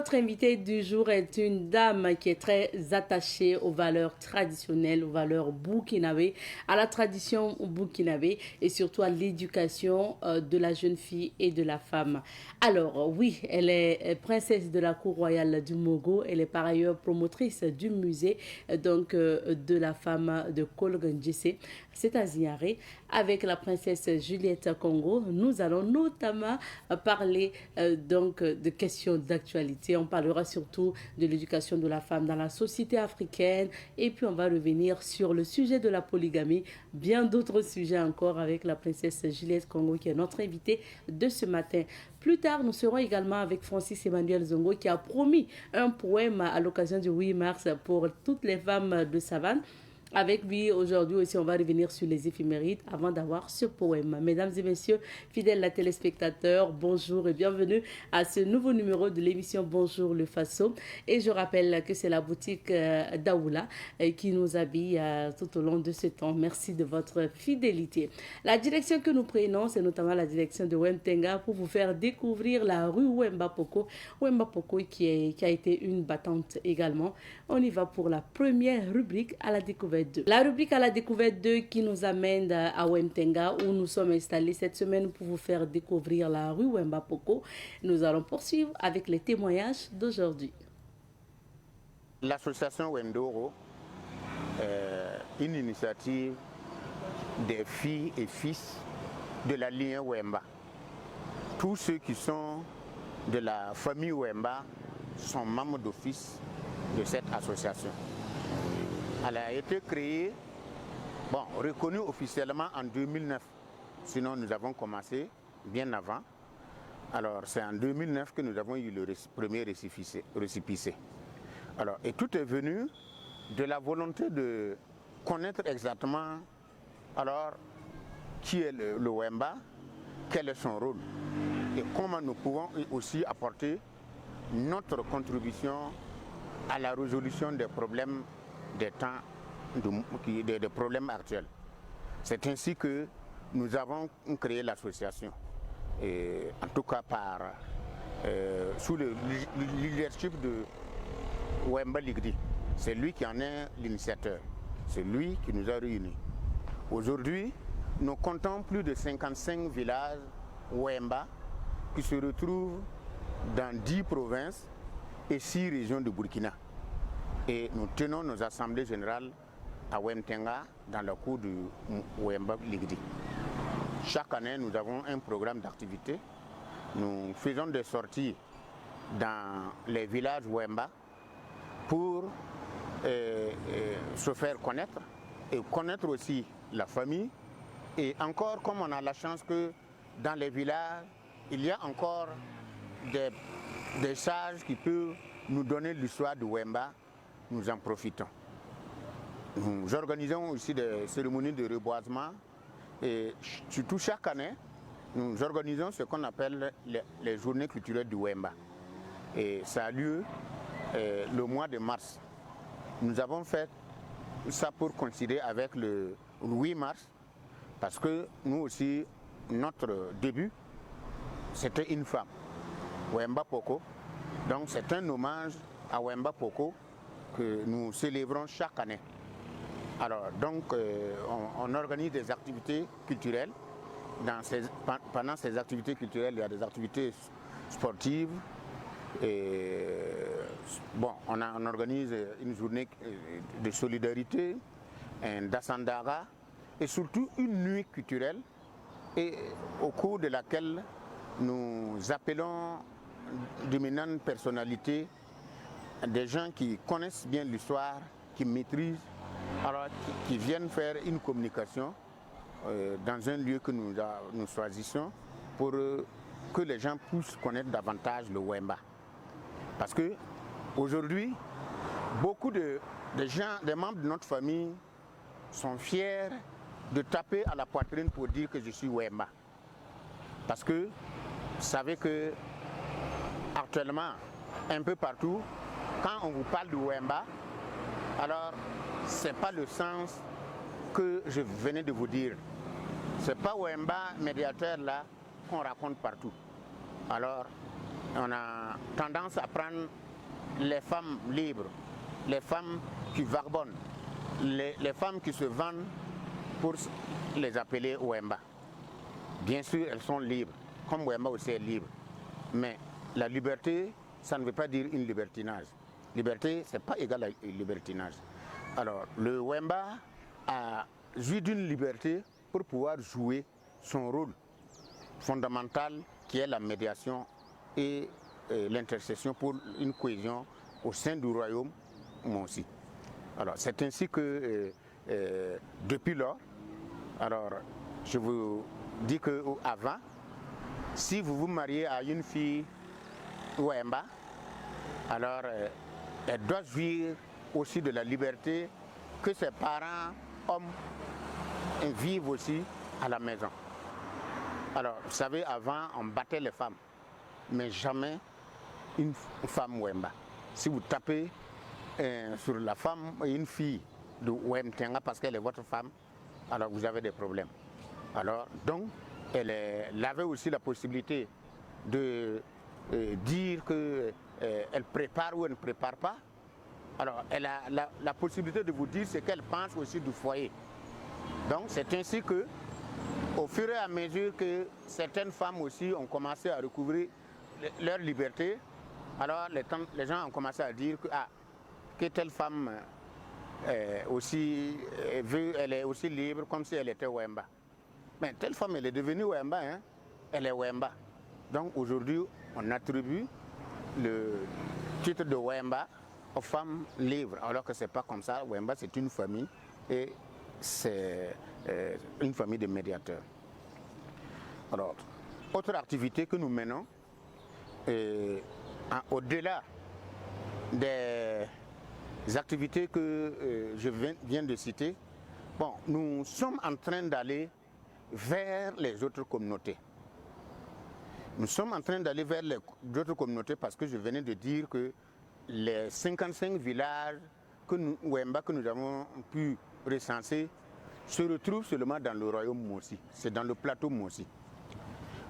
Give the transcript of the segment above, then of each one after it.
Notre invitée du jour est une dame qui est très attachée aux valeurs traditionnelles, aux valeurs burkinabé, à la tradition burkinabé et surtout à l'éducation de la jeune fille et de la femme. Alors oui, elle est princesse de la cour royale du Mogo, elle est par ailleurs promotrice du musée de la femme de Kolgandjese, c'est à Ziaré. Avec la princesse Juliette Congo, nous allons notamment parler de questions d'actualité. On parlera surtout de l'éducation de la femme dans la société africaine et puis on va revenir sur le sujet de la polygamie, bien d'autres sujets encore avec la princesse Juliette Congo qui est notre invitée de ce matin. Plus tard, nous serons également avec Francis Emmanuel Zongo qui a promis un poème à l'occasion du 8 mars pour toutes les femmes de Savane. Avec lui, aujourd'hui aussi, on va revenir sur les éphémérides avant d'avoir ce poème. Mesdames et messieurs, fidèles téléspectateurs, bonjour et bienvenue à ce nouveau numéro de l'émission Bonjour le Faso. Et je rappelle que c'est la boutique Daoula qui nous habille tout au long de ce temps. Merci de votre fidélité. La direction que nous prenons, c'est notamment la direction de Wemtenga pour vous faire découvrir la rue Wemba Poko. Wemba Poko qui a été une battante également. On y va pour la première rubrique à la découverte. La rubrique à la découverte 2 qui nous amène à Wemtenga où nous sommes installés cette semaine pour vous faire découvrir la rue Wemba Poko. Nous allons poursuivre avec les témoignages d'aujourd'hui. L'association Wendoro est une initiative des filles et fils de la lignée Wemba. Tous ceux qui sont de la famille Wemba sont membres d'office de cette association. Elle a été créée, reconnue officiellement en 2009. Sinon, nous avons commencé bien avant. Alors, c'est en 2009 que nous avons eu le premier récépissé. Alors, et tout est venu de la volonté de connaître exactement qui est le Wemba, quel est son rôle et comment nous pouvons aussi apporter notre contribution à la résolution des problèmes des temps, des problèmes actuels. C'est ainsi que nous avons créé l'association, en tout cas sous le leadership de Wemba Ligdi. C'est lui qui en est l'initiateur, c'est lui qui nous a réunis. Aujourd'hui, nous comptons plus de 55 villages Wemba qui se retrouvent dans 10 provinces et 6 régions de Burkina. Et nous tenons nos assemblées générales à Wemtenga dans le cours du Wemba Ligdi. Chaque année, nous avons un programme d'activité. Nous faisons des sorties dans les villages Wemba pour se faire connaître et connaître aussi la famille. Et encore, comme on a la chance que dans les villages, il y a encore des sages qui peuvent nous donner l'histoire du Wemba, nous en profitons. Nous organisons aussi des cérémonies de reboisement et surtout chaque année, nous organisons ce qu'on appelle les journées culturelles du Wemba. Et ça a lieu le mois de mars. Nous avons fait ça pour coïncider avec le 8 mars parce que nous aussi, notre début, c'était une femme, Wemba Poko. Donc c'est un hommage à Wemba Poko que nous célébrons chaque année. Alors donc on organise des activités culturelles. Pendant ces activités culturelles, il y a des activités sportives. Et on organise une journée de solidarité, un Dassandara et surtout une nuit culturelle et au cours de laquelle nous appelons d'éminentes personnalités, des gens qui connaissent bien l'histoire, qui maîtrisent, qui viennent faire une communication dans un lieu que nous choisissons pour que les gens puissent connaître davantage le Wemba. Parce que aujourd'hui, beaucoup de gens, des membres de notre famille sont fiers de taper à la poitrine pour dire que je suis Wemba. Parce que vous savez que actuellement, un peu partout, quand on vous parle du Wemba, alors ce n'est pas le sens que je venais de vous dire. Ce n'est pas Wemba médiateur là qu'on raconte partout. Alors, on a tendance à prendre les femmes libres, les femmes qui vagabondent, les femmes qui se vendent pour les appeler Wemba. Bien sûr, elles sont libres, comme Wemba aussi est libre. Mais la liberté, ça ne veut pas dire une libertinage. Liberté, ce n'est pas égal à libertinage. Alors, le Wemba a joui d'une liberté pour pouvoir jouer son rôle fondamental qui est la médiation et l'intercession pour une cohésion au sein du royaume aussi. Alors, c'est ainsi que depuis lors, alors je vous dis qu'avant, si vous vous mariez à une fille Wemba, alors elle doit jouir aussi de la liberté que ses parents, hommes, vivent aussi à la maison. Alors, vous savez, avant, on battait les femmes, mais jamais une femme Wemba. Si vous tapez sur la femme et une fille de Wemtenga parce qu'elle est votre femme, alors vous avez des problèmes. Alors, donc, elle avait aussi la possibilité de dire qu'elle prépare ou elle ne prépare pas. Alors, elle a la possibilité de vous dire ce qu'elle pense aussi du foyer. Donc, c'est ainsi que, au fur et à mesure que certaines femmes aussi ont commencé à recouvrir leur liberté, alors les gens ont commencé à dire que telle femme aussi elle est aussi libre comme si elle était Wemba. Mais telle femme, elle est devenue Wemba, hein? Elle est Wemba. Donc aujourd'hui, on attribue le titre de Wemba aux femmes libres, alors que ce n'est pas comme ça. Wemba, c'est une famille et c'est une famille de médiateurs. Alors, autre activité que nous menons, au-delà des activités que je viens de citer, bon, nous sommes en train d'aller vers les autres communautés. Nous sommes en train d'aller vers les autres communautés parce que je venais de dire que les 55 villages Wemba que nous avons pu recenser se retrouvent seulement dans le royaume Mossi, c'est dans le plateau Mossi.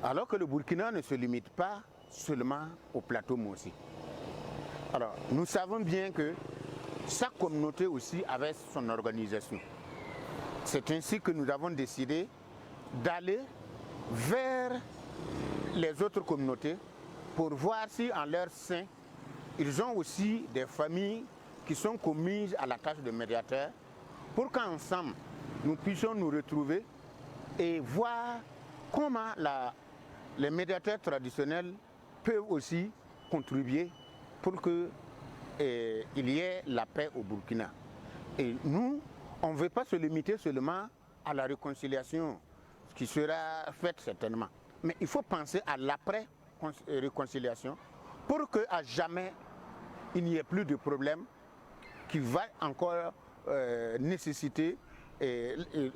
Alors que le Burkina ne se limite pas seulement au plateau Mossi. Alors, nous savons bien que chaque communauté aussi avait son organisation. C'est ainsi que nous avons décidé d'aller vers les autres communautés pour voir si en leur sein, ils ont aussi des familles qui sont commises à la tâche de médiateur pour qu'ensemble, nous puissions nous retrouver et voir comment les médiateurs traditionnels peuvent aussi contribuer pour qu'il y ait la paix au Burkina. Et nous, on ne veut pas se limiter seulement à la réconciliation qui sera faite certainement. Mais il faut penser à l'après-réconciliation pour qu'à jamais il n'y ait plus de problème qui va encore nécessiter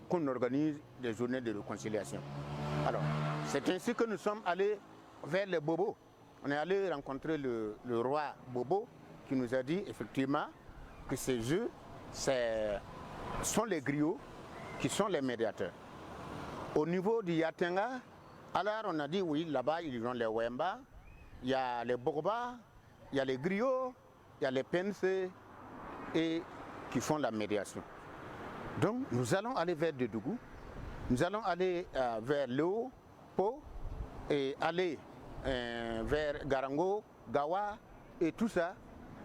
qu'on organise des journées de réconciliation. Alors, c'est ainsi que nous sommes allés vers les Bobos. On est allé rencontrer le roi Bobo qui nous a dit effectivement que ces jeux sont les griots qui sont les médiateurs. Au niveau du Yatenga, alors on a dit oui, là-bas ils ont les Wemba, il y a les Bogoba, il y a les griots, il y a les Pense et qui font la médiation. Donc nous allons aller vers Dedougou, nous allons aller vers Léo, Po et aller vers Garango, Gawa et tout ça.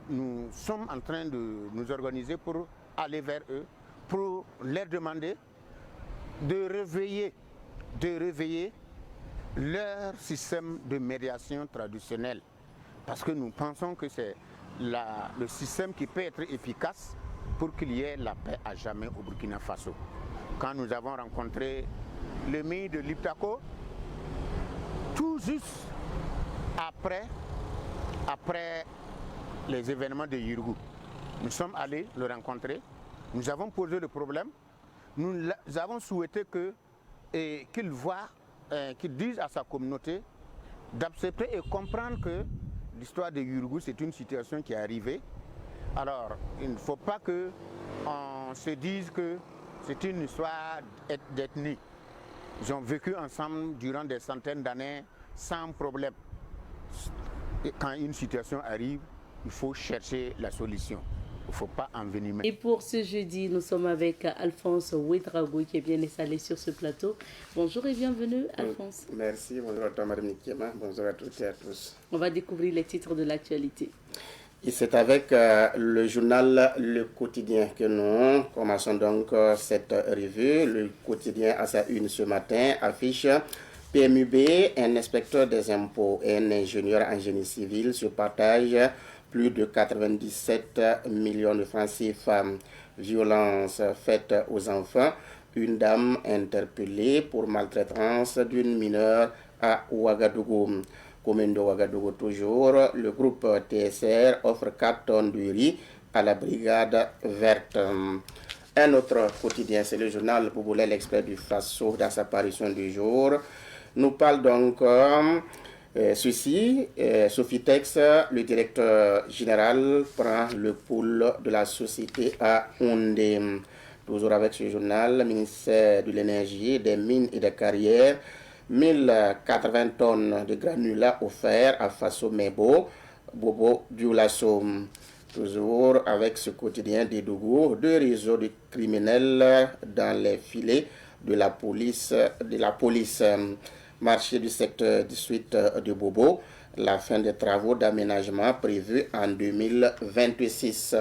Nous sommes en train de nous organiser pour aller vers eux, pour leur demander de réveiller leur système de médiation traditionnelle. Parce que nous pensons que c'est le système qui peut être efficace pour qu'il y ait la paix à jamais au Burkina Faso. Quand nous avons rencontré le pays de Liptako, tout juste après les événements de Yurgu, nous sommes allés le rencontrer, nous avons posé le problème, nous avons souhaité qu'il voit, qu'il dise à sa communauté d'accepter et comprendre que l'histoire de Yurgu, c'est une situation qui est arrivée. Alors, il ne faut pas qu'on se dise que c'est une histoire d'ethnie. Ils ont vécu ensemble durant des centaines d'années sans problème. Et quand une situation arrive, il faut chercher la solution. Il ne faut pas envenimer. Et pour ce jeudi, nous sommes avec Alphonse Ouedraogo qui est bien installé sur ce plateau. Bonjour et bienvenue, Alphonse. Merci, bonjour à toi, Madame Nikiema. Bonjour à toutes et à tous. On va découvrir les titres de l'actualité. Et c'est avec le journal Le Quotidien que nous commençons donc cette revue. Le Quotidien, à sa une ce matin, affiche PMUB, un inspecteur des impôts et un ingénieur en génie civil se partagent plus de 97 millions de francs CFA. Violence faite aux enfants. Une dame interpellée pour maltraitance d'une mineure à Ouagadougou. Commune de Ouagadougou toujours, le groupe TSR offre 4 tonnes de riz à la brigade verte. Un autre quotidien, c'est le journal Bouboulé, l'expert du Faso, dans sa parution du jour, nous parle donc Sofitex, le directeur général, prend le pôle de la société à Ondé. Toujours avec ce journal, le ministère de l'Énergie, des Mines et des Carrières, 1080 tonnes de granulats offerts à Faso Mebo, Bobo Dioulasso. Toujours avec ce quotidien des Dougou, 2 réseaux de criminels dans les filets de la police. Marché du secteur 18 de Bobo, la fin des travaux d'aménagement prévus en 2026.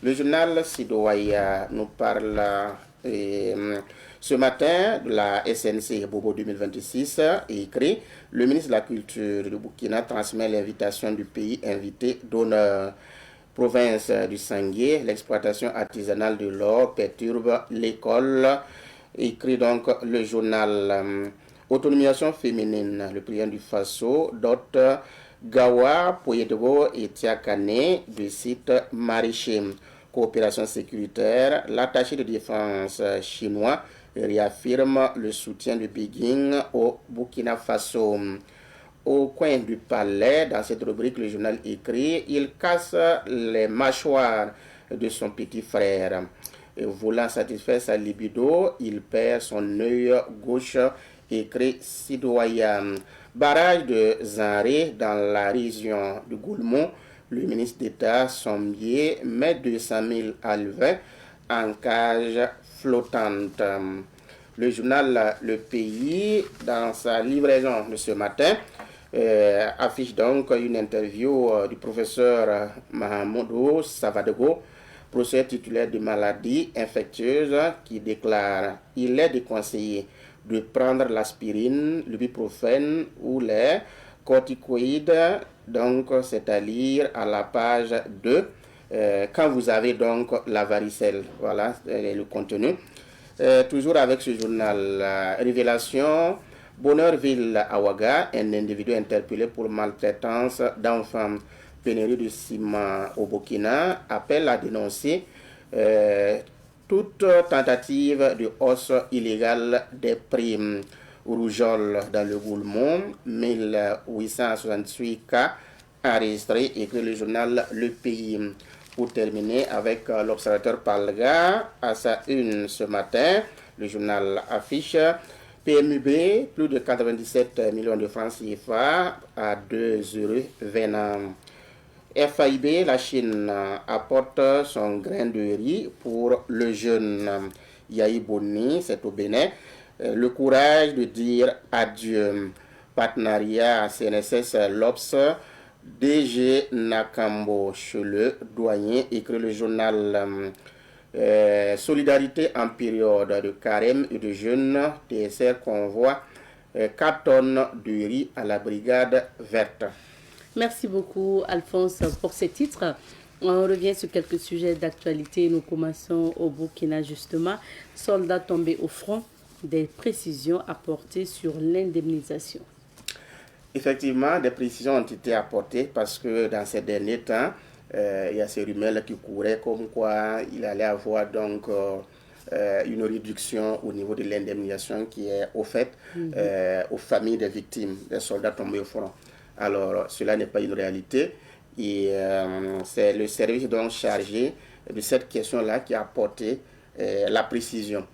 Le journal Sidoaya nous parle ce matin de la SNC Bobo 2026 et écrit « Le ministre de la Culture du Burkina transmet l'invitation du pays invité d'honneur. Province du Sanguier, l'exploitation artisanale de l'or perturbe l'école », écrit donc le journal. Autonomisation féminine, le président du Faso, Dot Gawa, Poyedego et Tiakane du site maraîcher. Coopération sécuritaire, l'attaché de défense chinois réaffirme le soutien de Pékin au Burkina Faso. Au coin du palais, dans cette rubrique, le journal écrit « Il casse les mâchoires de son petit frère ». Voulant satisfaire sa libido, il perd son œil gauche, écrit Sidoyan. Barrage de Zanré dans la région de Goulmont, le ministre d'État Sombier met 200 000 alevins en cage flottante. Le journal Le Pays, dans sa livraison de ce matin, affiche donc une interview du professeur Mahamoudou Savadego, professeur titulaire de maladies infectieuses, qui déclare « Il est déconseillé de prendre l'aspirine, l'ibuprofène ou les corticoïdes ». Donc, c'est à lire à la page 2, quand vous avez donc la varicelle. Voilà le contenu. Toujours avec ce journal, révélation, Bonheurville à Ouaga, un individu interpellé pour maltraitance d'enfants. Pénurie de ciment au Burkina, appelle à dénoncer toute tentative de hausse illégale des prix. Rougeole dans le Goulmont, 1868 cas enregistrés, écrit le journal Le Pays. Pour terminer avec l'Observateur Palga, à sa une ce matin, le journal affiche PMUB, plus de 97 millions de francs CFA à 2,20 €. FAIB, la Chine apporte son grain de riz pour le jeune. Yahi Boni, c'est au Bénin. Le courage de dire adieu. Partenariat CNSS LOPS, DG Nakambo Chele, douanier, écrit le journal. Solidarité en période de carême et de jeûne, TSR convoi 4 tonnes de riz à la brigade verte. Merci beaucoup, Alphonse, pour ces titres. On revient sur quelques sujets d'actualité. Nous commençons au Burkina, justement. Soldats tombés au front, des précisions apportées sur l'indemnisation. Effectivement, des précisions ont été apportées parce que dans ces derniers temps, il y a ces rumeurs qui couraient comme quoi il allait avoir donc une réduction au niveau de l'indemnisation qui est offerte aux familles des victimes, des soldats tombés au front. Alors, cela n'est pas une réalité et c'est le service donc chargé de cette question-là qui a apporté la précision.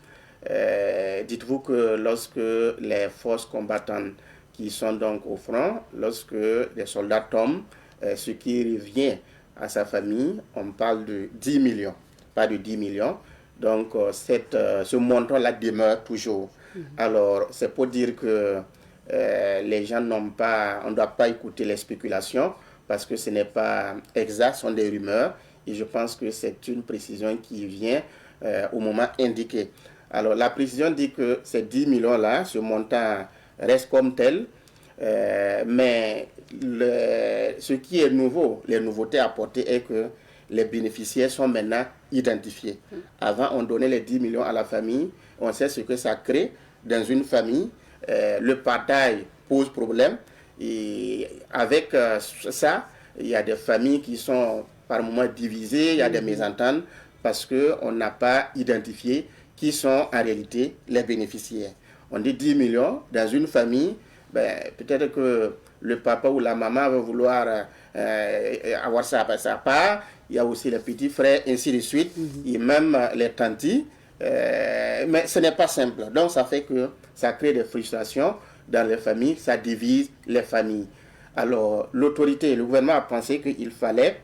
Dites-vous que lorsque les forces combattantes qui sont donc au front. Lorsque les soldats tombent, ce qui revient à sa famille, on parle de 10 millions, pas de 10 millions. Donc, ce montant-là demeure toujours. Alors, c'est pour dire que les gens on ne doit pas écouter les spéculations parce que ce n'est pas exact, ce sont des rumeurs. Et je pense que c'est une précision qui vient au moment indiqué. Alors, la précision dit que ces 10 millions-là, ce montant reste comme tel. Mais ce qui est nouveau, les nouveautés apportées est que les bénéficiaires sont maintenant identifiés. Avant, on donnait les 10 millions à la famille. On sait ce que ça crée dans une famille. Le partage pose problème. Et avec ça, il y a des familles qui sont par moments divisées, il y a des mésententes parce qu'on n'a pas identifié qui sont en réalité les bénéficiaires. On dit 10 millions dans une famille, peut-être que le papa ou la maman va vouloir avoir ça à sa part. Il y a aussi les petits frères, ainsi de suite, et même les tantis. Mais ce n'est pas simple. Donc ça fait que ça crée des frustrations dans les familles, ça divise les familles. Alors l'autorité, le gouvernement a pensé qu'il fallait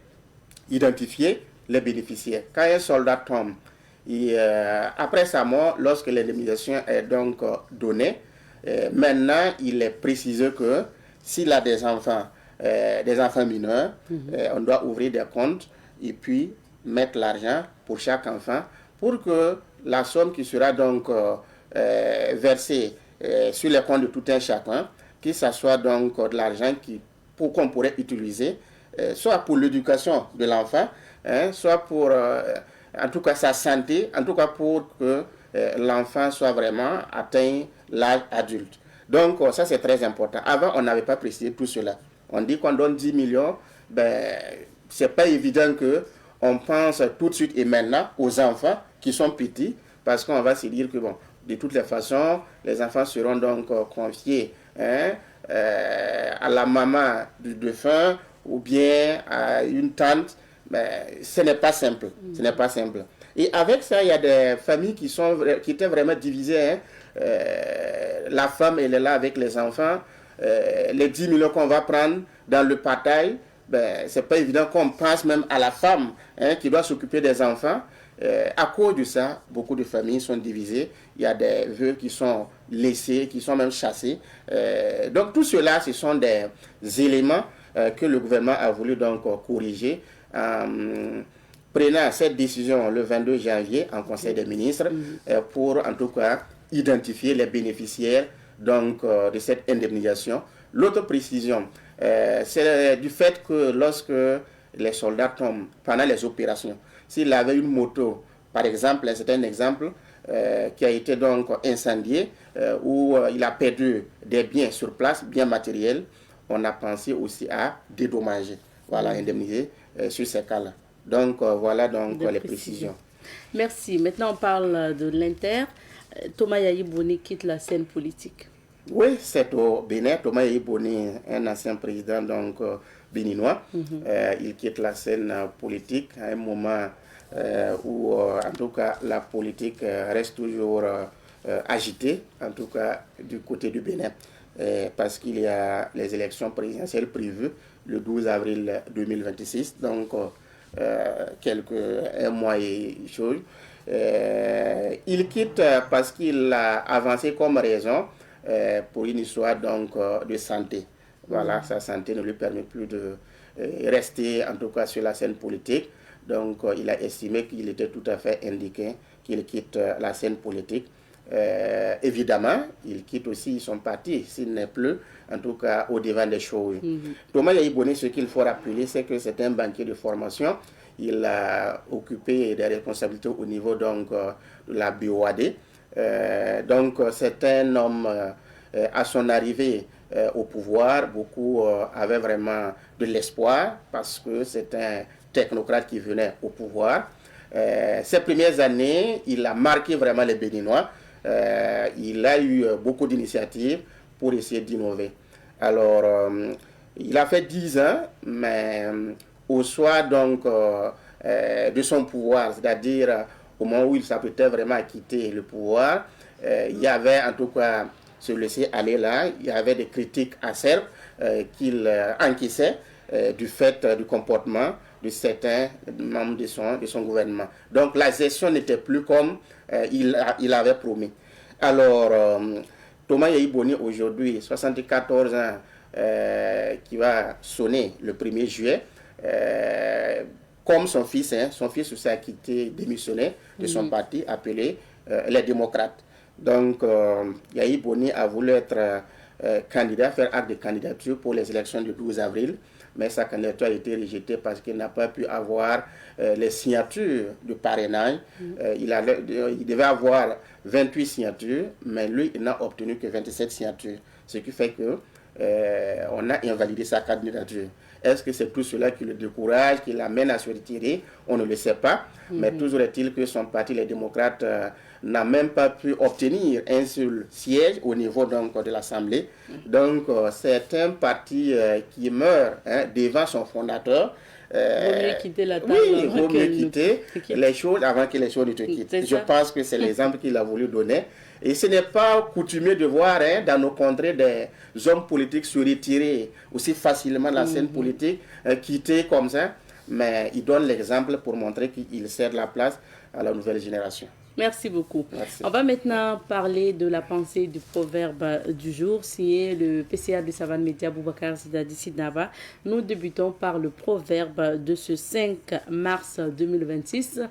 identifier les bénéficiaires. Quand un soldat tombe, et après sa mort, lorsque l'indemnisation est donc donnée, maintenant il est précisé que s'il a des enfants mineurs, on doit ouvrir des comptes et puis mettre l'argent pour chaque enfant pour que la somme qui sera donc versée sur les comptes de tout un chacun, que ce soit donc de l'argent qu'on pourrait utiliser, soit pour l'éducation de l'enfant, soit pour, en tout cas, sa santé, en tout cas pour que l'enfant soit vraiment atteint l'âge adulte. Donc, ça, c'est très important. Avant, on n'avait pas précisé tout cela. On dit qu'on donne 10 millions, c'est pas évident qu'on pense tout de suite et maintenant aux enfants qui sont petits, parce qu'on va se dire que, bon, de toutes les façons, les enfants seront donc confiés à la maman du défunt ou bien à une tante. Mais ce n'est pas simple. Ce n'est pas simple. Et avec ça, il y a des familles qui étaient vraiment divisées. La femme, elle est là avec les enfants. Les 10 millions qu'on va prendre dans le partage, c'est pas évident qu'on pense même à la femme qui doit s'occuper des enfants. À cause de ça, beaucoup de familles sont divisées. Il y a des veuves qui sont laissées, qui sont même chassées. Donc tout cela, ce sont des éléments que le gouvernement a voulu donc corriger en prenant cette décision le 22 janvier en Conseil des ministres pour en tout cas identifier les bénéficiaires donc, de cette indemnisation. L'autre précision, c'est du fait que lorsque les soldats tombent pendant les opérations, s'il avait une moto, par exemple, c'est un exemple qui a été donc incendié, où il a perdu des biens sur place, biens matériels, on a pensé aussi à dédommager, voilà, indemniser sur ces cas-là. Donc, voilà donc les précisions. Merci. Maintenant, on parle de l'Inter. Thomas Yayi Boni quitte la scène politique. Oui, c'est au Bénin. Thomas Yayi Boni, un ancien président donc, béninois. Il quitte la scène politique à un moment où, en tout cas, la politique reste toujours agitée, en tout cas du côté du Bénin, parce qu'il y a les élections présidentielles prévues le 12 avril 2026, donc un mois et chose. Il quitte parce qu'il a avancé comme raison pour une histoire donc, de santé. Voilà, sa santé ne lui permet plus de rester en tout cas sur la scène politique. Donc il a estimé qu'il était tout à fait indiqué qu'il quitte la scène politique. Évidemment, il quitte aussi son parti s'il n'est plus, en tout cas, au devant des choses. Thomas Yayi Boni, ce qu'il faut rappeler, c'est que c'est un banquier de formation. Il a occupé des responsabilités au niveau donc, de la BOAD. Donc, c'est un homme, à son arrivée au pouvoir, beaucoup avaient vraiment de l'espoir parce que c'est un technocrate qui venait au pouvoir. Ces premières années, il a marqué vraiment les Béninois. Il a eu beaucoup d'initiatives pour essayer d'innover. Alors, il a fait 10 ans, mais au soir donc, de son pouvoir, c'est-à-dire au moment où il s'apprêtait vraiment à quitter le pouvoir, il y avait en tout cas se laisser aller là. Il y avait des critiques acerbes qu'il encaissait du fait du comportement de certains membres de son gouvernement. Donc la gestion n'était plus comme il avait promis. Alors, Thomas Yahi Boni, aujourd'hui, 74 ans, qui va sonner le 1er juillet, comme son fils aussi a quitté, démissionné de son parti appelé les démocrates. Donc, Yahi Boni a voulu être candidat, faire acte de candidature pour les élections du 12 avril, mais sa candidature a été rejetée parce qu'il n'a pas pu avoir les signatures de parrainage. Il devait avoir 28 signatures, mais lui, il n'a obtenu que 27 signatures, ce qui fait que on a invalidé sa candidature. Est-ce que c'est tout cela qui le décourage, qui l'amène à se retirer? On ne le sait pas. Mais toujours est-il que son parti, les démocrates, n'a même pas pu obtenir un seul siège au niveau donc, de l'Assemblée. Donc, c'est un parti qui meurt devant son fondateur. Vaut mieux quitter la table. Oui, il vaut mieux quitter les choses avant que les choses ne te quittent. Je pense que c'est l'exemple qu'il a voulu donner. Et ce n'est pas coutumier de voir dans nos contrées des hommes politiques se retirer aussi facilement de la scène politique, quitter comme ça. Mais il donne l'exemple pour montrer qu'il sert la place à la nouvelle génération. Merci beaucoup. Merci. On va maintenant parler de la pensée du proverbe du jour, signé le PCA de Savane Média Boubacar Sidadi Sidnaba. Nous débutons par le proverbe de ce 5 mars 2026.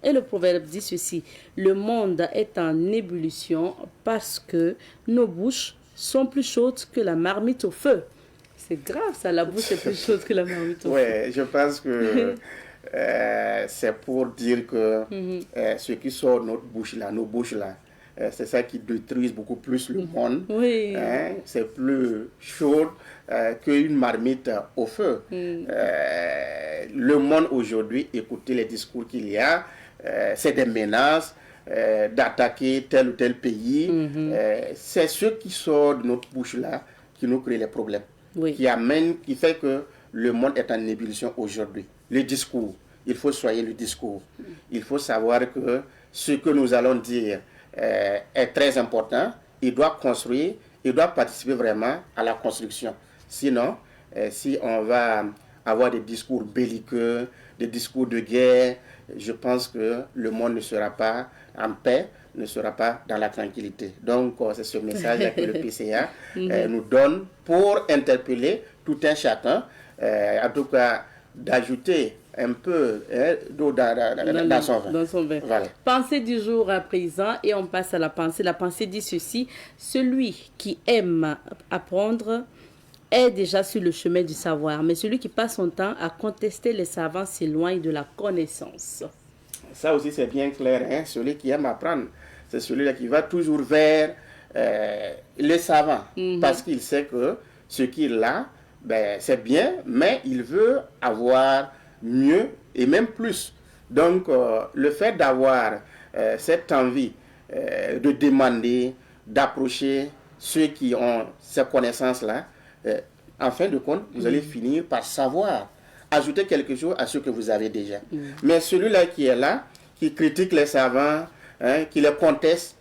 Et le proverbe dit ceci: le monde est en ébullition parce que nos bouches sont plus chaudes que la marmite au feu. C'est grave ça, la bouche est plus chaude que la marmite au feu. Oui, je pense que c'est pour dire que ce qui sort de notre bouche là, nos bouches là, c'est ça qui détruit beaucoup plus le monde. Oui. C'est plus chaud qu'une marmite au feu. Le monde aujourd'hui, écoutez les discours qu'il y a, c'est des menaces d'attaquer tel ou tel pays. C'est ce qui sort de notre bouche là qui nous crée les problèmes. Oui. Qui fait que le monde est en ébullition aujourd'hui. Le discours, il faut soigner le discours. Il faut savoir que ce que nous allons dire est très important. Il doit construire, il doit participer vraiment à la construction. Sinon, si on va avoir des discours belliqueux, des discours de guerre, je pense que le monde ne sera pas en paix, ne sera pas dans la tranquillité. Donc, c'est ce message que le PCA nous donne pour interpeller tout un chacun, en tout cas, d'ajouter un peu d'eau dans son vin. Voilà. Pensée du jour à présent, et on passe à la pensée. La pensée dit ceci: celui qui aime apprendre est déjà sur le chemin du savoir, mais celui qui passe son temps à contester les savants s'éloigne de la connaissance. Ça aussi, c'est bien clair. Celui qui aime apprendre, c'est celui-là qui va toujours vers les savants, parce qu'il sait que ce qu'il a, c'est bien, mais il veut avoir mieux et même plus. Donc, le fait d'avoir cette envie de demander, d'approcher ceux qui ont ces connaissances-là, en fin de compte, vous allez finir par savoir ajouter quelque chose à ce que vous avez déjà. Mais celui-là qui est là, qui critique les savants, qui les conteste,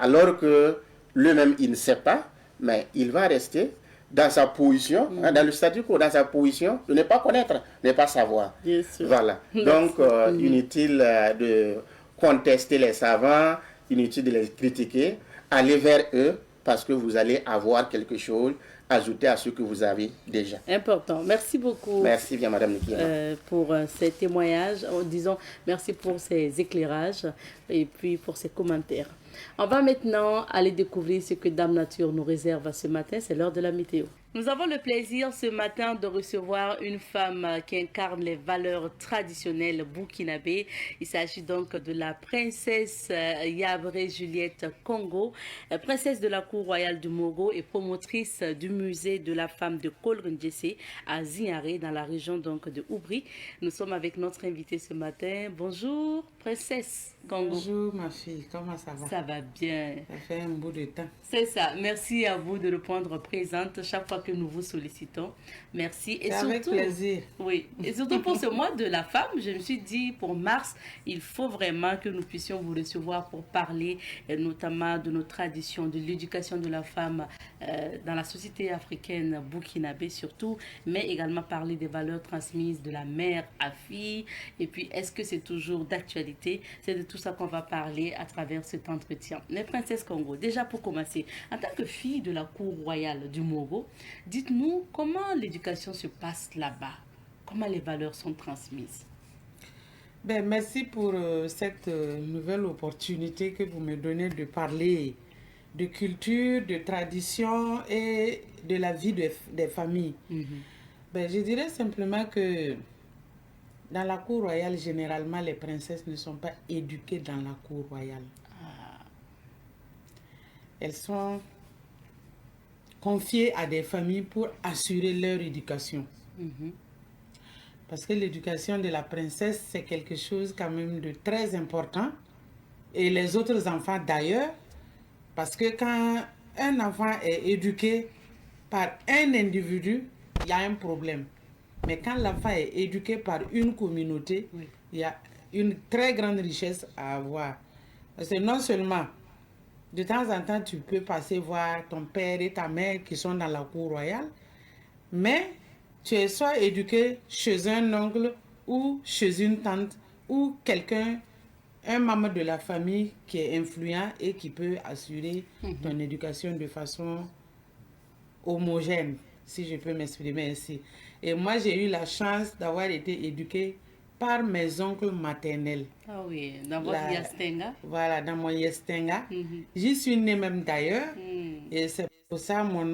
alors que lui-même, il ne sait pas, mais il va rester dans sa position, dans le statu quo, dans sa position de ne pas connaître, de ne pas savoir. Bien sûr. Voilà. Donc, inutile de contester les savants, inutile de les critiquer, allez vers eux parce que vous allez avoir quelque chose ajouté à ce que vous avez déjà. Important. Merci beaucoup. Merci bien, Madame Nikina. Pour ces témoignages, disons merci pour ces éclairages et puis pour ces commentaires. On va maintenant aller découvrir ce que Dame Nature nous réserve ce matin. C'est l'heure de la météo. Nous avons le plaisir ce matin de recevoir une femme qui incarne les valeurs traditionnelles burkinabées. Il s'agit donc de la princesse Yabré Juliette Congo, princesse de la cour royale du Mogo et promotrice du musée de la femme de Kolrendjessé à Ziaré dans la région donc de Oubri. Nous sommes avec notre invitée ce matin. Bonjour princesse Congo. Bonjour ma fille, comment ça va? Ça va bien. Ça fait un bout de temps. C'est ça. Merci à vous de répondre présente chaque fois que nous vous sollicitons. Merci. Et surtout, avec plaisir. Oui, et surtout pour ce mois de la femme, je me suis dit, pour mars, il faut vraiment que nous puissions vous recevoir pour parler notamment de nos traditions, de l'éducation de la femme dans la société africaine burkinabé surtout, mais également parler des valeurs transmises de la mère à fille. Et puis, est-ce que c'est toujours d'actualité? C'est de tout ça qu'on va parler à travers cet entretien. Les princesses Congo, déjà pour commencer, en tant que fille de la cour royale du Mogo, dites-nous comment l'éducation se passe là-bas, comment les valeurs sont transmises. Ben, merci pour cette nouvelle opportunité que vous me donnez de parler de culture, de tradition et de la vie des familles. Ben, je dirais simplement que dans la cour royale, généralement, les princesses ne sont pas éduquées dans la cour royale. Elles sont confiées à des familles pour assurer leur éducation. Parce que l'éducation de la princesse, c'est quelque chose quand même de très important. Et les autres enfants d'ailleurs, parce que quand un enfant est éduqué par un individu, il y a un problème. Mais quand l'enfant est éduqué par une communauté, il y a une très grande richesse à avoir. Parce que non seulement, de temps en temps, tu peux passer voir ton père et ta mère qui sont dans la cour royale, mais tu es soit éduqué chez un oncle ou chez une tante ou quelqu'un, un membre de la famille qui est influent et qui peut assurer ton éducation de façon homogène, si je peux m'exprimer ainsi. Et moi, j'ai eu la chance d'avoir été éduquée par mes oncles maternels. Ah oui, dans votre Yastenga. Voilà, dans mon Yastenga. J'y suis née même d'ailleurs. Et c'est pour ça mon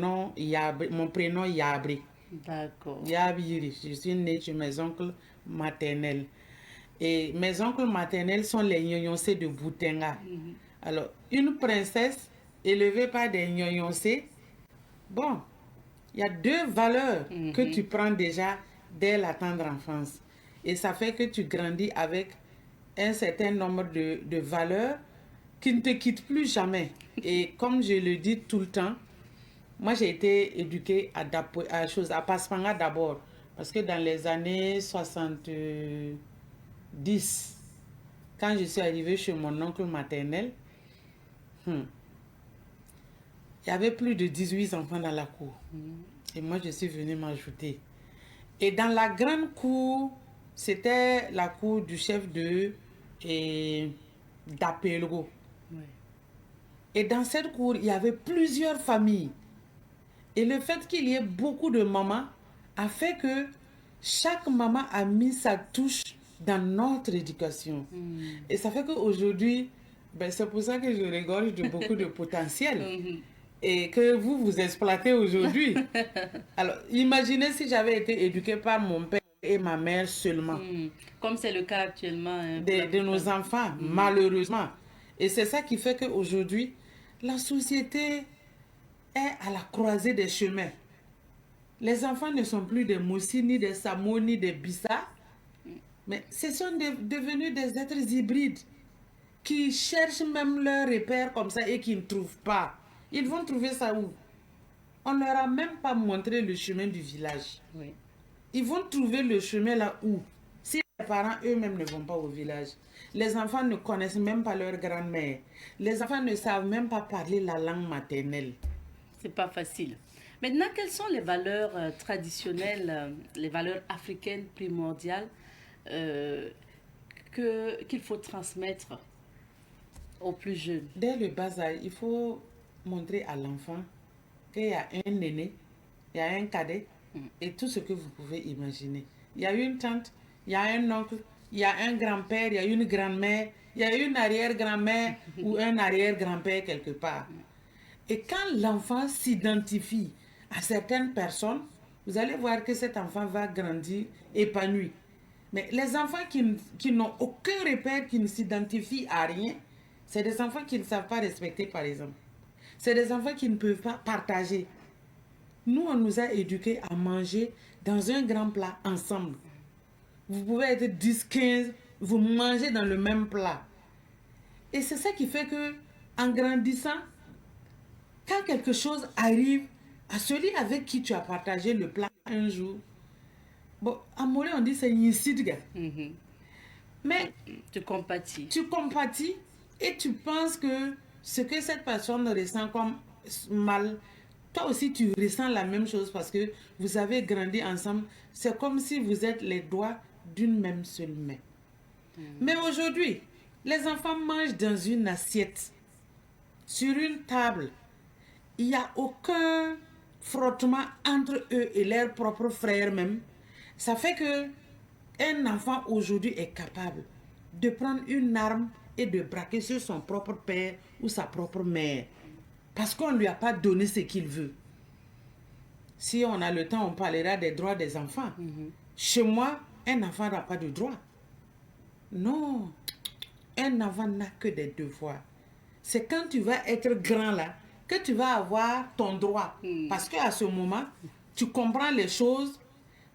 prénom Yabri. D'accord. Yabiri. Je suis née chez mes oncles maternels. Et mes oncles maternels sont les Nyonyonsé de Boutenga. Alors, une princesse élevée par des Nyonyonsé, bon, il y a deux valeurs que tu prends déjà dès la tendre enfance. Et ça fait que tu grandis avec un certain nombre de valeurs qui ne te quittent plus jamais. Et comme je le dis tout le temps, moi j'ai été éduquée à Paspanga d'abord. Parce que dans les années 70, quand je suis arrivée chez mon oncle maternel, il y avait plus de 18 enfants dans la cour. Et moi, je suis venue m'ajouter. Et dans la grande cour, c'était la cour du chef d'Apelgo. Et dans cette cour, il y avait plusieurs familles. Et le fait qu'il y ait beaucoup de mamans a fait que chaque maman a mis sa touche dans notre éducation. Et ça fait qu'aujourd'hui, ben, c'est pour ça que je regorge de beaucoup de potentiel. Et que vous exploitez aujourd'hui. Alors, imaginez si j'avais été éduquée par mon père et ma mère seulement. Comme c'est le cas actuellement. De nos enfants, malheureusement. Et c'est ça qui fait qu'aujourd'hui, la société est à la croisée des chemins. Les enfants ne sont plus des Moussi, ni des Samo, ni des Bissa, mais ce sont devenus des êtres hybrides qui cherchent même leur repère comme ça et qui ne trouvent pas. Ils vont trouver ça où? On ne leur a même pas montré le chemin du village. Ils vont trouver le chemin là où? Si les parents eux-mêmes ne vont pas au village. Les enfants ne connaissent même pas leur grand-mère. Les enfants ne savent même pas parler la langue maternelle. C'est pas facile. Maintenant, quelles sont les valeurs traditionnelles, les valeurs africaines primordiales qu'il faut transmettre aux plus jeunes? Dès le bas âge, il faut montrer à l'enfant qu'il y a un aîné, il y a un cadet et tout ce que vous pouvez imaginer. Il y a une tante, il y a un oncle, il y a un grand-père, il y a une grand-mère, il y a une arrière-grand-mère ou un arrière-grand-père quelque part. Et quand l'enfant s'identifie à certaines personnes, vous allez voir que cet enfant va grandir épanoui. Mais les enfants qui n'ont aucun repère, qui ne s'identifient à rien, c'est des enfants qui ne savent pas respecter, par exemple. C'est des enfants qui ne peuvent pas partager. Nous, on nous a éduqués à manger dans un grand plat ensemble. Vous pouvez être 10, 15, vous mangez dans le même plat. Et c'est ça qui fait que, en grandissant, quand quelque chose arrive à celui avec qui tu as partagé le plat un jour. Bon, en Morée, on dit c'est Yisidga. Mais tu compatis. Tu compatis et tu penses que ce que cette personne ressent comme mal, toi aussi tu ressens la même chose parce que vous avez grandi ensemble. C'est comme si vous êtes les doigts d'une même seule main. Mais aujourd'hui, les enfants mangent dans une assiette, sur une table. Il n'y a aucun frottement entre eux et leurs propres frères même. Ça fait que un enfant aujourd'hui est capable de prendre une arme et de braquer sur son propre père ou sa propre mère. Parce qu'on ne lui a pas donné ce qu'il veut. Si on a le temps, on parlera des droits des enfants. Chez moi, un enfant n'a pas de droit. Non, un enfant n'a que des devoirs. C'est quand tu vas être grand là, que tu vas avoir ton droit. Parce qu'à ce moment, tu comprends les choses.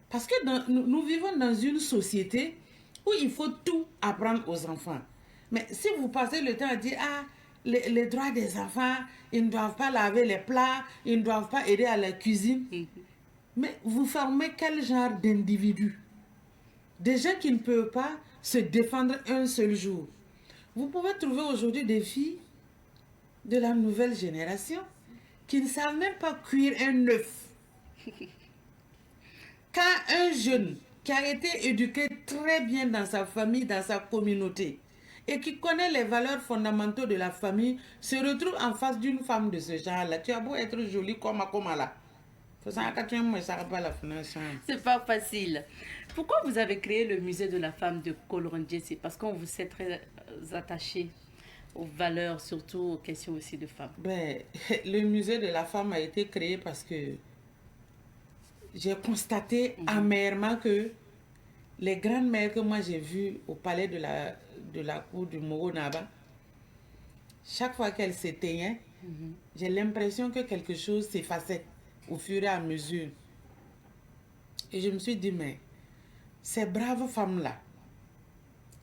Parce que nous vivons dans une société où il faut tout apprendre aux enfants. Mais si vous passez le temps à dire, ah, les droits des enfants, ils ne doivent pas laver les plats, ils ne doivent pas aider à la cuisine. Mais vous formez quel genre d'individu? Des gens qui ne peuvent pas se défendre un seul jour. Vous pouvez trouver aujourd'hui des filles de la nouvelle génération qui ne savent même pas cuire un œuf. Quand un jeune qui a été éduqué très bien dans sa famille, dans sa communauté, et qui connaît les valeurs fondamentales de la famille, se retrouve en face d'une femme de ce genre-là, tu as beau être jolie comme là. C'est pas facile. Pourquoi vous avez créé le musée de la femme de Kolorandje? C'est parce qu'on vous est très attaché aux valeurs, surtout aux questions aussi de femmes. Ben, le musée de la femme a été créé parce que j'ai constaté amèrement que les grandes mères que moi j'ai vues au palais de la cour du Moro Naba, chaque fois qu'elles s'éteignaient, j'ai l'impression que quelque chose s'effaçait au fur et à mesure. Et je me suis dit, mais ces braves femmes-là,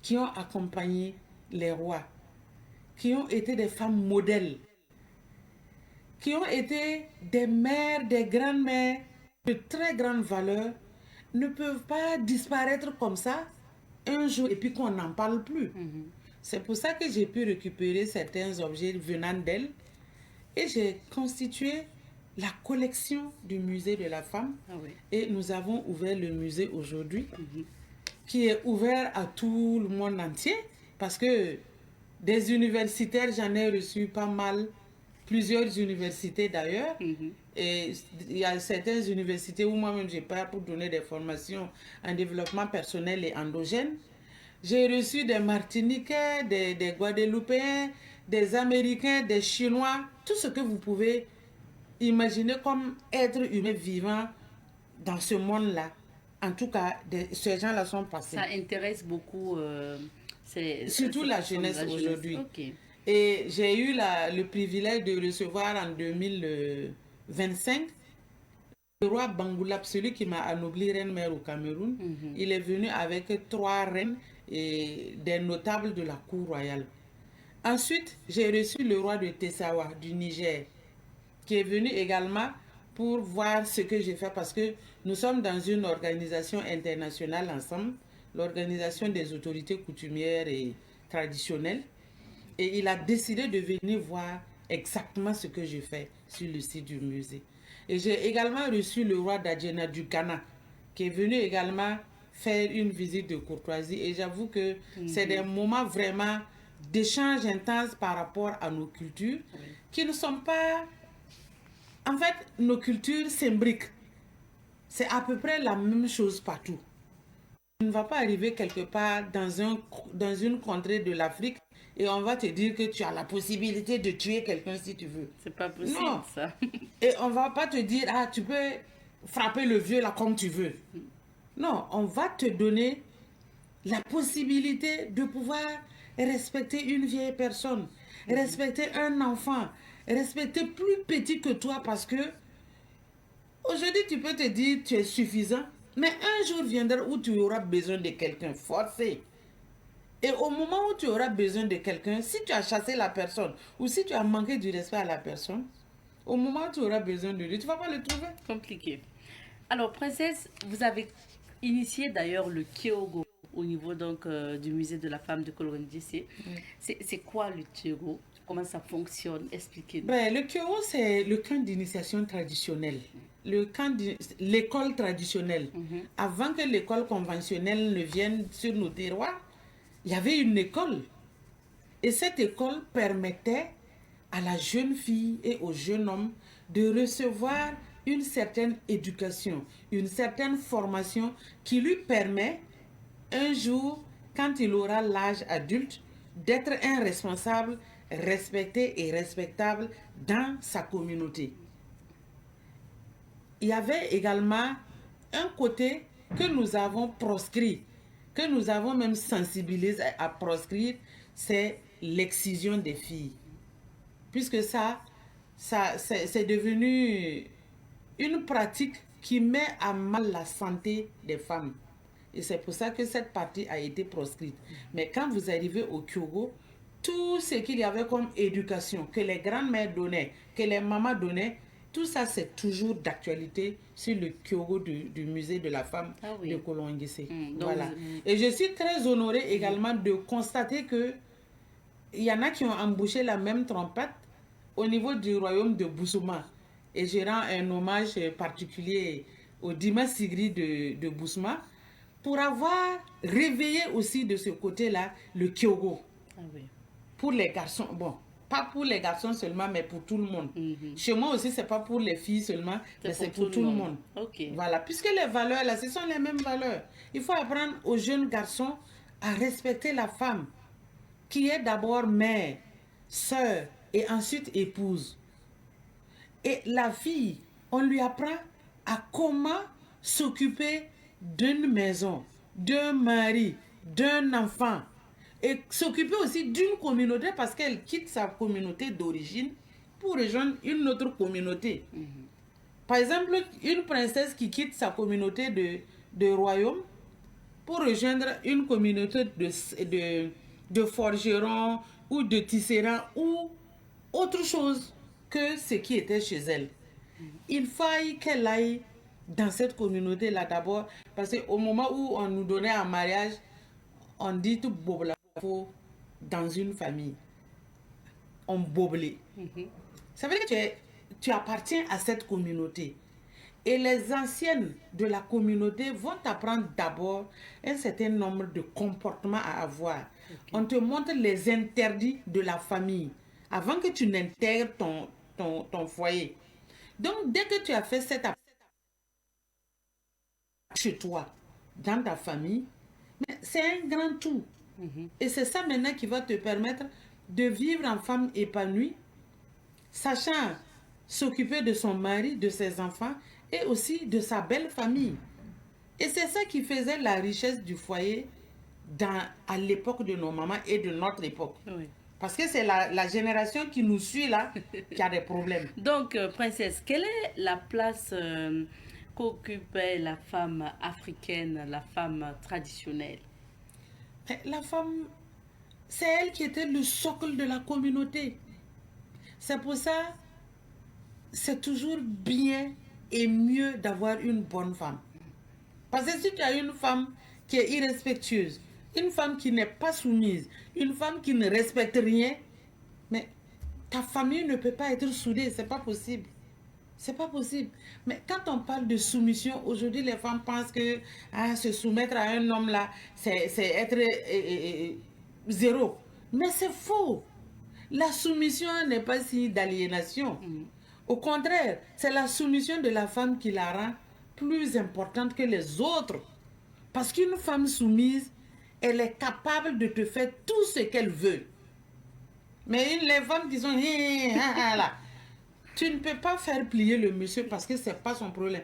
qui ont accompagné les rois, qui ont été des femmes modèles, qui ont été des mères, des grandes-mères de très grande valeur, ne peuvent pas disparaître comme ça un jour et puis qu'on n'en parle plus. C'est pour ça que j'ai pu récupérer certains objets venant d'elles et j'ai constitué la collection du musée de la femme. Et nous avons ouvert le musée aujourd'hui qui est ouvert à tout le monde entier parce que des universitaires, j'en ai reçu pas mal, plusieurs universités d'ailleurs. Et il y a certaines universités où moi-même j'ai pas pour donner des formations en développement personnel et endogène. J'ai reçu des Martiniquais, des Guadeloupéens, des Américains, des Chinois, tout ce que vous pouvez imaginer comme être humain vivant dans ce monde-là. En tout cas, ces gens-là sont passés. Ça intéresse beaucoup, surtout la jeunesse aujourd'hui. Et j'ai eu le privilège de recevoir en 2025 le roi Bangoulap, celui qui m'a anobli reine-mère au Cameroun. Il est venu avec 3 reines et des notables de la cour royale. Ensuite, j'ai reçu le roi de Tessawa, du Niger, qui est venu également pour voir ce que j'ai fait parce que nous sommes dans une organisation internationale ensemble, l'organisation des autorités coutumières et traditionnelles. Et il a décidé de venir voir exactement ce que je fais sur le site du musée. Et j'ai également reçu le roi d'Adjena du Ghana, qui est venu également faire une visite de courtoisie. Et j'avoue que c'est des moments vraiment d'échange intense par rapport à nos cultures, qui ne sont pas... En fait, nos cultures s'imbriquent. C'est à peu près la même chose partout. On ne va pas arriver quelque part dans une contrée de l'Afrique et on va te dire que tu as la possibilité de tuer quelqu'un si tu veux. C'est pas possible, non. Ça. Et on va pas te dire, ah, tu peux frapper le vieux là comme tu veux. Non, on va te donner la possibilité de pouvoir respecter une vieille personne, respecter un enfant, respecter plus petit que toi parce que aujourd'hui tu peux te dire tu es suffisant, mais un jour viendra où tu auras besoin de quelqu'un forcé. Et au moment où tu auras besoin de quelqu'un, si tu as chassé la personne ou si tu as manqué du respect à la personne, Au moment où tu auras besoin de lui, tu ne vas pas le trouver. Compliqué. Alors, princesse, vous avez initié d'ailleurs le Kyogo au niveau donc du musée de la femme de Kolwezi. C'est quoi le Kyogo? Comment ça fonctionne? Expliquez-nous. Ben, le Kyogo, c'est le camp d'initiation traditionnelle. L'école traditionnelle. Avant que l'école conventionnelle ne vienne sur nos terroirs, il y avait une école. Et cette école permettait à la jeune fille et au jeune homme de recevoir une certaine éducation, une certaine formation qui lui permet un jour, quand il aura l'âge adulte, d'être un responsable respecté et respectable dans sa communauté. Il y avait également un côté que nous avons proscrit, que nous avons même sensibilisé à proscrire, c'est l'excision des filles. Puisque ça c'est devenu une pratique qui met à mal la santé des femmes. Et c'est pour ça que cette partie a été proscrite. Mais quand vous arrivez au Kyogo, tout ce qu'il y avait comme éducation, que les grandes-mères donnaient, que les mamans donnaient, tout ça c'est toujours d'actualité sur le Kyogo du musée de la femme de Kolwezi. Voilà. Et je suis très honorée également de constater que il y en a qui ont embauché la même trompette au niveau du royaume de Boussouma. Et je rends un hommage particulier au Dima Sigri de Boussouma pour avoir réveillé aussi de ce côté-là le Kyogo. Pour les garçons, bon, pas pour les garçons seulement, mais pour tout le monde. Chez moi aussi, c'est pas pour les filles seulement, mais c'est pour tout le monde. Voilà, puisque les valeurs, là, ce sont les mêmes valeurs. Il faut apprendre aux jeunes garçons à respecter la femme, qui est d'abord mère, sœur et ensuite épouse. Et la fille, on lui apprend à comment s'occuper d'une maison, d'un mari, d'un enfant, et s'occuper aussi d'une communauté parce qu'elle quitte sa communauté d'origine pour rejoindre une autre communauté. Par exemple, une princesse qui quitte sa communauté de royaume pour rejoindre une communauté de forgerons ou de tisserands ou autre chose que ce qui était chez elle. Il faille qu'elle aille dans cette communauté-là d'abord, parce qu'au moment où on nous donnait un mariage, on dit tout bobla dans une famille. On boblait. Ça veut dire que tu appartiens à cette communauté. Et les anciennes de la communauté vont t'apprendre d'abord un certain nombre de comportements à avoir. On te montre les interdits de la famille avant que tu n'intègres ton foyer. Donc, dès que tu as fait cette approche chez toi, dans ta famille, c'est un grand tout. Et c'est ça maintenant qui va te permettre de vivre en femme épanouie, sachant s'occuper de son mari, de ses enfants et aussi de sa belle famille. Et c'est ça qui faisait la richesse du foyer à l'époque de nos mamans et de notre époque. Parce que c'est la génération qui nous suit là qui a des problèmes. Donc, princesse, quelle est la place qu'occupait la femme africaine, la femme traditionnelle? La femme, c'est elle qui était le socle de la communauté. C'est pour ça, c'est toujours bien et mieux d'avoir une bonne femme. Parce que si tu as une femme qui est irrespectueuse, une femme qui n'est pas soumise, une femme qui ne respecte rien, mais ta famille ne peut pas être soudée, c'est pas possible. C'est pas possible. Mais quand on parle de soumission, aujourd'hui les femmes pensent que se soumettre à un homme là, c'est être zéro. Mais c'est faux. La soumission n'est pas signe d'aliénation. Au contraire, c'est la soumission de la femme qui la rend plus importante que les autres. Parce qu'une femme soumise, elle est capable de te faire tout ce qu'elle veut. Mais les femmes qui sont là, tu ne peux pas faire plier le monsieur parce que c'est pas son problème.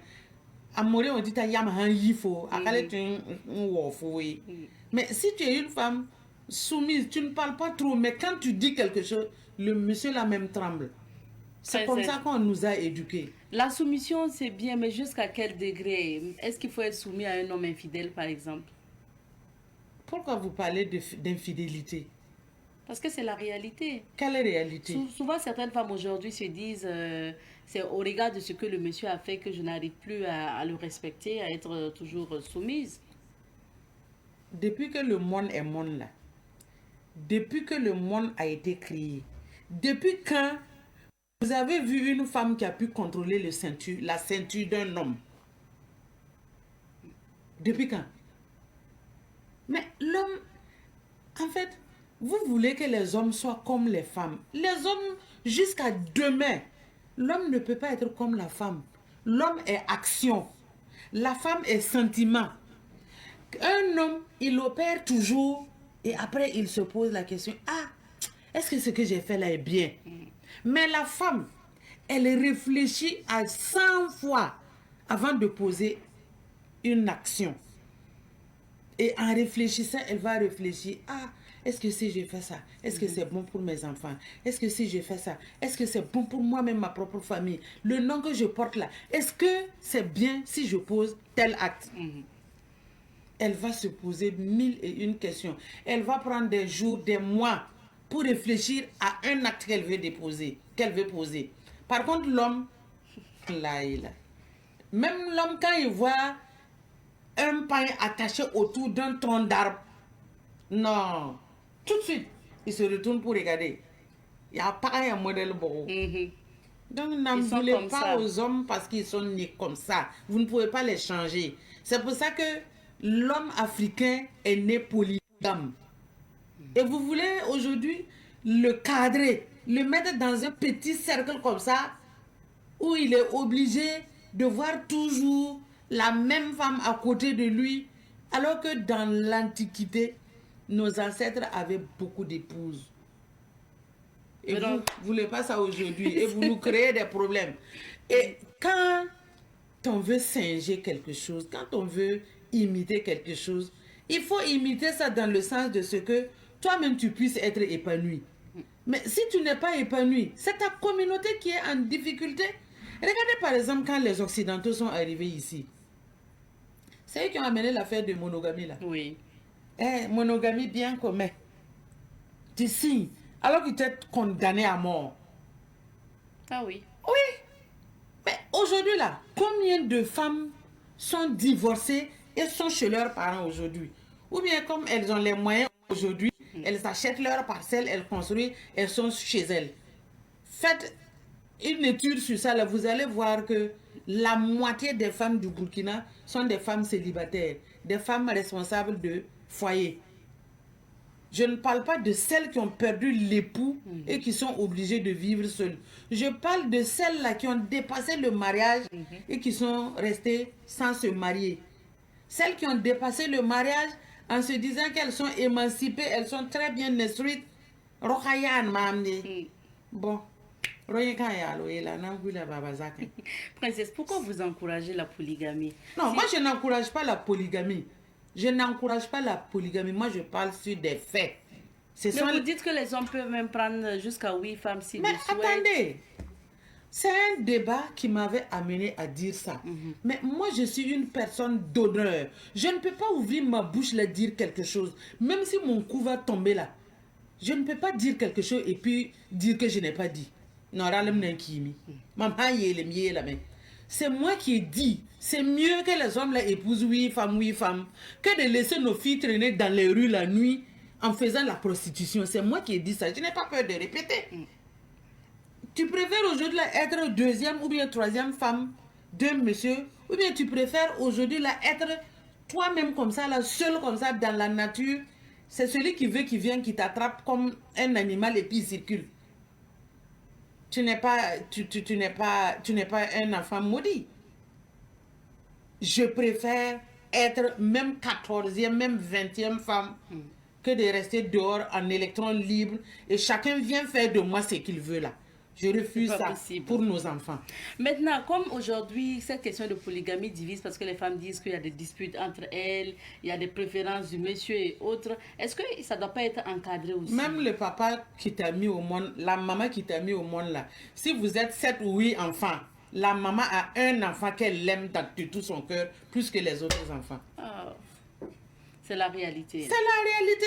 Amoré, on dit mais si tu es une femme soumise, tu ne parles pas trop, mais quand tu dis quelque chose, le monsieur là même tremble. C'est comme ça qu'on nous a éduqués. La soumission, c'est bien, mais jusqu'à quel degré? Est-ce qu'il faut être soumis à un homme infidèle, par exemple? Pourquoi vous parlez d'infidélité? Parce que c'est la réalité. Quelle réalité? Souvent, certaines femmes aujourd'hui se disent c'est au regard de ce que le monsieur a fait que je n'arrive plus à le respecter, à être toujours soumise. Depuis que le monde est monde là, depuis que le monde a été créé, depuis quand vous avez vu une femme qui a pu contrôler la ceinture d'un homme? Depuis quand? Mais l'homme, en fait, vous voulez que les hommes soient comme les femmes. Les hommes, jusqu'à demain, l'homme ne peut pas être comme la femme. L'homme est action. La femme est sentiment. Un homme, il opère toujours et après il se pose la question, ah, est-ce que ce que j'ai fait là est bien? Mais la femme, elle réfléchit à 100 fois avant de poser une action. Et en réfléchissant, elle va réfléchir, ah, est-ce que si je fais ça, est-ce que c'est bon pour mes enfants? Est-ce que si je fais ça, est-ce que c'est bon pour moi-même, ma propre famille? Le nom que je porte là, est-ce que c'est bien si je pose tel acte? Elle va se poser 1001 questions. Elle va prendre des jours, des mois pour réfléchir à un acte qu'elle veut déposer, qu'elle veut poser. Par contre, l'homme, même l'homme, quand il voit un pain attaché autour d'un tronc d'arbre, non, tout de suite, il se retourne pour regarder. Il n'y a pas un modèle beau. Donc, n'en voulez pas aux hommes parce qu'ils sont nés comme ça. Vous ne pouvez pas les changer. C'est pour ça que l'homme africain est né polygame. Et vous voulez aujourd'hui le cadrer, le mettre dans un petit cercle comme ça, où il est obligé de voir toujours la même femme à côté de lui, alors que dans l'Antiquité, nos ancêtres avaient beaucoup d'épouses. Et vous ne voulez pas ça aujourd'hui, et vous nous créez des problèmes. Et quand on veut singer quelque chose, quand on veut imiter quelque chose, il faut imiter ça dans le sens de ce que toi-même tu puisses être épanoui. Mais si tu n'es pas épanoui, c'est ta communauté qui est en difficulté. Regardez par exemple quand les Occidentaux sont arrivés ici. C'est eux qui ont amené l'affaire de monogamie là. Oui. Monogamie bien commun. Tu signes, alors que tu es condamné à mort. Ah oui. Oui. Mais aujourd'hui là, combien de femmes sont divorcées et sont chez leurs parents aujourd'hui? Ou bien comme elles ont les moyens aujourd'hui, elles achètent leur parcelle, elles construisent, elles sont chez elles. Faites une étude sur ça, là, vous allez voir que la moitié des femmes du Burkina sont des femmes célibataires, des femmes responsables de foyer. Je ne parle pas de celles qui ont perdu l'époux et qui sont obligées de vivre seules. Je parle de celles-là qui ont dépassé le mariage et qui sont restées sans se marier. Celles qui ont dépassé le mariage en se disant qu'elles sont émancipées, elles sont très bien instruites. Bon. Princesse, pourquoi vous encouragez la polygamie? Non, moi je n'encourage pas la polygamie. Je n'encourage pas la polygamie. Moi je parle sur des faits. Mais vous dites que les hommes peuvent même prendre jusqu'à 8 femmes si mais attendez, c'est un débat qui m'avait amené à dire ça. Mais moi je suis une personne d'honneur. Je ne peux pas ouvrir ma bouche et dire quelque chose. Même si mon cou va tomber là. Je ne peux pas dire quelque chose et puis dire que je n'ai pas dit. C'est moi qui ai dit, c'est mieux que les hommes là épousent 8 femmes, que de laisser nos filles traîner dans les rues la nuit en faisant la prostitution. C'est moi qui ai dit ça, je n'ai pas peur de répéter. Tu préfères aujourd'hui là être deuxième ou bien troisième femme d'un monsieur, ou bien tu préfères aujourd'hui là être toi-même comme ça, là, seul comme ça dans la nature. C'est celui qui veut qui vient, qui t'attrape comme un animal et puis il circule. Tu n'es pas un enfant maudit. Je préfère être même 14e, même 20e femme que de rester dehors en électron libre et chacun vient faire de moi ce qu'il veut là. Je refuse ça pour nos enfants. Maintenant, comme aujourd'hui, cette question de polygamie divise parce que les femmes disent qu'il y a des disputes entre elles, il y a des préférences du monsieur et autres. Est-ce que ça ne doit pas être encadré aussi? Même le papa qui t'a mis au monde, la maman qui t'a mis au monde là, si vous êtes 7 ou 8 enfants, la maman a un enfant qu'elle aime de tout son cœur plus que les autres enfants. Oh, c'est la réalité. C'est la réalité.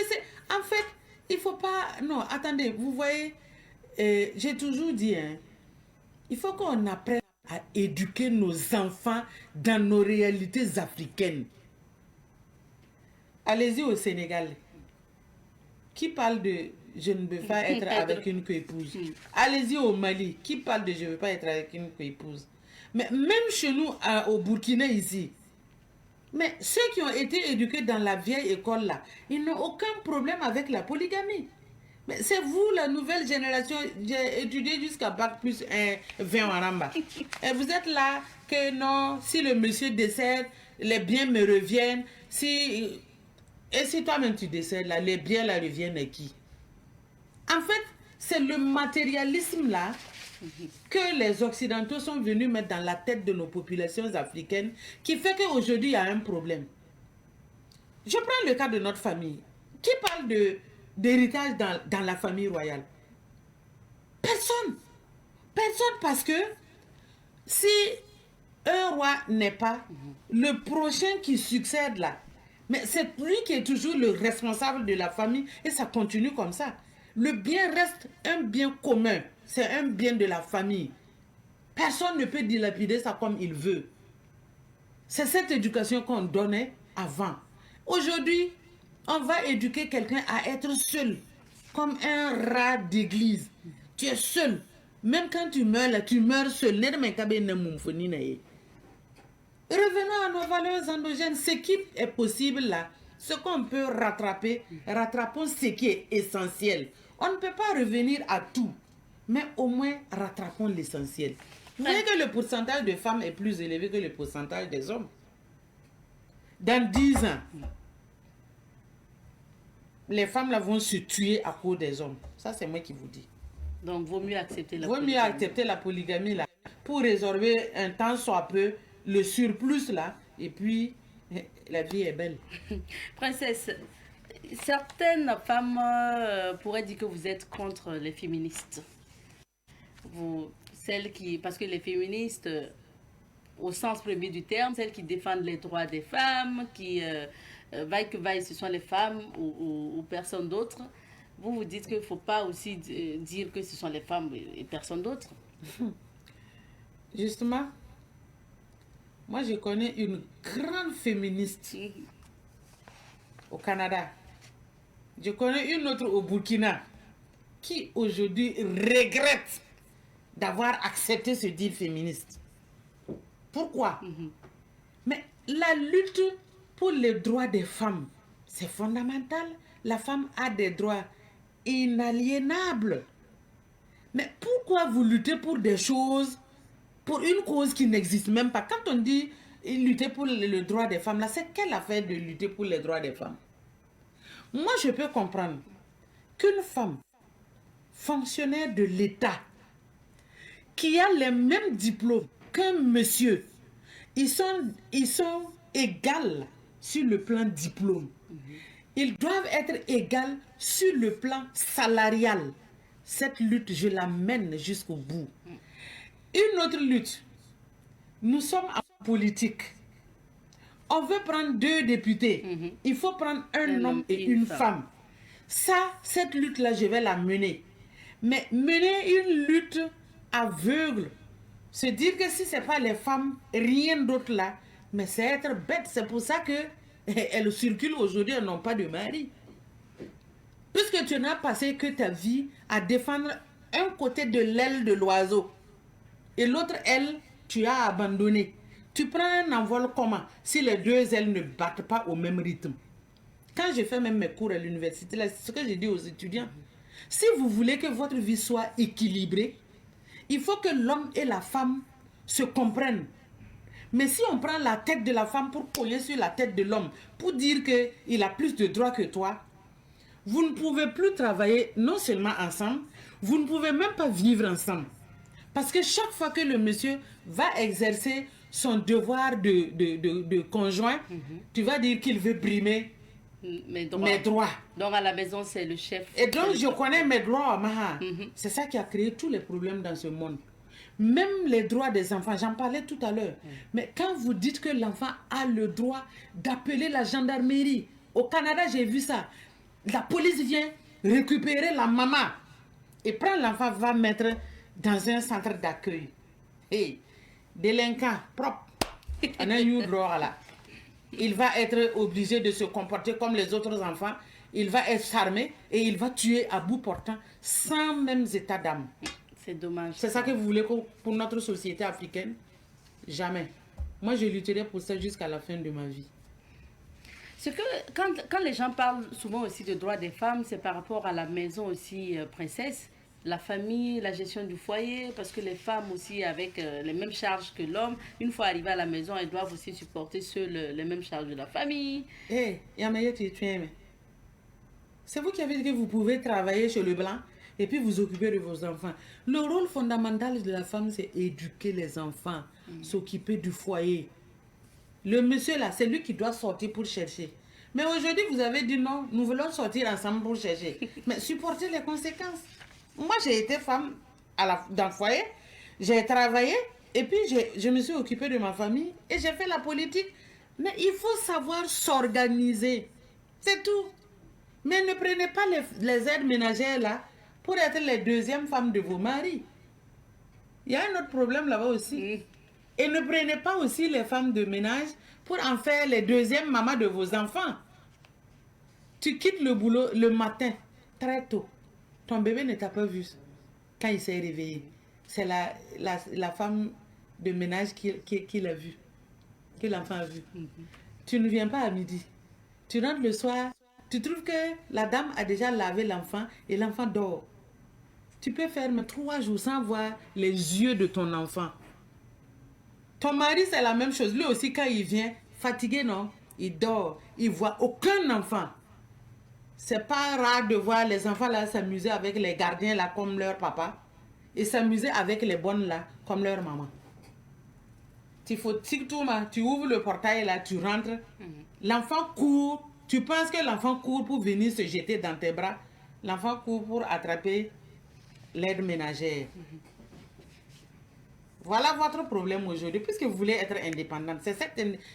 En fait, Il faut pas... Non, attendez, vous voyez, j'ai toujours dit, hein, il faut qu'on apprenne à éduquer nos enfants dans nos réalités africaines. Allez-y au Sénégal. Qui parle de je ne veux pas être avec une co-épouse? Allez-y au Mali. Qui parle de je ne veux pas être avec une co-épouse? Mais même chez nous, au Burkina ici, mais ceux qui ont été éduqués dans la vieille école là, ils n'ont aucun problème avec la polygamie. Mais c'est vous, la nouvelle génération, j'ai étudié jusqu'à Bac plus 20 en Ramba. Et vous êtes là que non, si le monsieur décède, les biens me reviennent. Et si toi-même tu décèdes, là, les biens là reviennent à qui? En fait, c'est le matérialisme là que les Occidentaux sont venus mettre dans la tête de nos populations africaines qui fait qu'aujourd'hui, il y a un problème. Je prends le cas de notre famille. Qui parle d'héritage dans la famille royale? Personne. Personne, parce que si un roi n'est pas, le prochain qui succède là, mais c'est lui qui est toujours le responsable de la famille et ça continue comme ça. Le bien reste un bien commun. C'est un bien de la famille. Personne ne peut dilapider ça comme il veut. C'est cette éducation qu'on donnait avant. Aujourd'hui, on va éduquer quelqu'un à être seul, comme un rat d'église. Tu es seul. Même quand tu meurs, là, tu meurs seul. Revenons à nos valeurs endogènes. Ce qui est possible là, ce qu'on peut rattraper, rattrapons ce qui est essentiel. On ne peut pas revenir à tout, mais au moins rattrapons l'essentiel. Vous voyez que le pourcentage de femmes est plus élevé que le pourcentage des hommes. Dans 10 ans, les femmes là vont se tuer à cause des hommes. Ça, c'est moi qui vous dis. Donc, vaut mieux accepter la polygamie. Vaut mieux accepter la polygamie là, pour résorber un temps soit peu le surplus là, et puis la vie est belle. Princesse, certaines femmes pourraient dire que vous êtes contre les féministes. Parce que les féministes, au sens premier du terme, celles qui défendent les droits des femmes, qui vaille que vaille, ce sont les femmes ou personne d'autre. Vous dites qu'il ne faut pas aussi dire que ce sont les femmes et personne d'autre. Justement, moi je connais une grande féministe au Canada. Je connais une autre au Burkina qui aujourd'hui regrette d'avoir accepté ce deal féministe. Pourquoi? Mais la lutte pour les droits des femmes, c'est fondamental. La femme a des droits inaliénables. Mais pourquoi vous luttez pour des choses, pour une cause qui n'existe même pas? Quand on dit lutter pour le droit des femmes, là, c'est quelle affaire de lutter pour les droits des femmes? Moi, je peux comprendre qu'une femme fonctionnaire de l'État qui a les mêmes diplômes qu'un monsieur, ils sont égaux sur le plan diplôme. Ils doivent être égaux sur le plan salarial. Cette lutte, je la mène jusqu'au bout. Une autre lutte. Nous sommes en politique. On veut prendre 2 députés. Il faut prendre un homme et une femme. Ça, cette lutte-là, je vais la mener. Mais mener une lutte aveugle, se dire que si ce n'est pas les femmes, rien d'autre là, mais c'est être bête. C'est pour ça qu'elles circulent aujourd'hui, elles n'ont pas de mari. Puisque tu n'as passé que ta vie à défendre un côté de l'aile de l'oiseau et l'autre aile, tu as abandonné. Tu prends un envol comment si les 2 ailes ne battent pas au même rythme? Quand je fais même mes cours à l'université, c'est ce que je dis aux étudiants. Si vous voulez que votre vie soit équilibrée, il faut que l'homme et la femme se comprennent. Mais si on prend la tête de la femme pour coller sur la tête de l'homme, pour dire qu'il a plus de droits que toi, vous ne pouvez plus travailler non seulement ensemble, vous ne pouvez même pas vivre ensemble. Parce que chaque fois que le monsieur va exercer son devoir de conjoint, tu vas dire qu'il veut brimer mes droits. Donc à la maison, c'est le chef. Et donc je connais mes droits, Maha. C'est ça qui a créé tous les problèmes dans ce monde. Même les droits des enfants, j'en parlais tout à l'heure. Mais quand vous dites que l'enfant a le droit d'appeler la gendarmerie, au Canada, j'ai vu ça. La police vient, récupérer la maman et prendre l'enfant, va mettre dans un centre d'accueil. Hey, délinquant, propre. On a eu droit là. Il va être obligé de se comporter comme les autres enfants. Il va être charmé et il va tuer à bout portant sans même état d'âme. C'est dommage. C'est ça que vous voulez pour notre société africaine? Jamais. Moi, je lutterai pour ça jusqu'à la fin de ma vie. Ce que, quand les gens parlent souvent aussi de droits des femmes, c'est par rapport à la maison aussi, princesse, la famille, la gestion du foyer, parce que les femmes aussi avec les mêmes charges que l'homme, une fois arrivées à la maison, elles doivent aussi supporter les mêmes charges de la famille. Hé, Yamaye, tu es. C'est vous qui avez dit que vous pouvez travailler chez le blanc et puis vous occuper de vos enfants. Le rôle fondamental de la femme, c'est éduquer les enfants, s'occuper du foyer. Le monsieur là, c'est lui qui doit sortir pour chercher. Mais aujourd'hui, vous avez dit non, nous voulons sortir ensemble pour chercher. Mais supporter les conséquences. Moi, j'ai été femme dans le foyer, j'ai travaillé et puis je me suis occupée de ma famille et j'ai fait la politique. Mais il faut savoir s'organiser. C'est tout. Mais ne prenez pas les aides ménagères là pour être les deuxièmes femmes de vos maris. Il y a un autre problème là-bas aussi. Et ne prenez pas aussi les femmes de ménage pour en faire les deuxièmes mamans de vos enfants. Tu quittes le boulot le matin, très tôt. Ton bébé ne t'a pas vu quand il s'est réveillé. C'est la femme de ménage qui l'a vu, que l'enfant a vu. Tu ne viens pas à midi. Tu rentres le soir, tu trouves que la dame a déjà lavé l'enfant et l'enfant dort. Tu peux faire 3 jours sans voir les yeux de ton enfant. Ton mari, c'est la même chose. Lui aussi, quand il vient, fatigué, non? Il dort. Il ne voit aucun enfant. C'est pas rare de voir les enfants là s'amuser avec les gardiens là comme leur papa et s'amuser avec les bonnes là comme leur maman. Tu ouvres le portail là, tu rentres. L'enfant court. Tu penses que l'enfant court pour venir se jeter dans tes bras. L'enfant court pour attraper l'aide ménagère. Voilà votre problème aujourd'hui, puisque vous voulez être indépendante.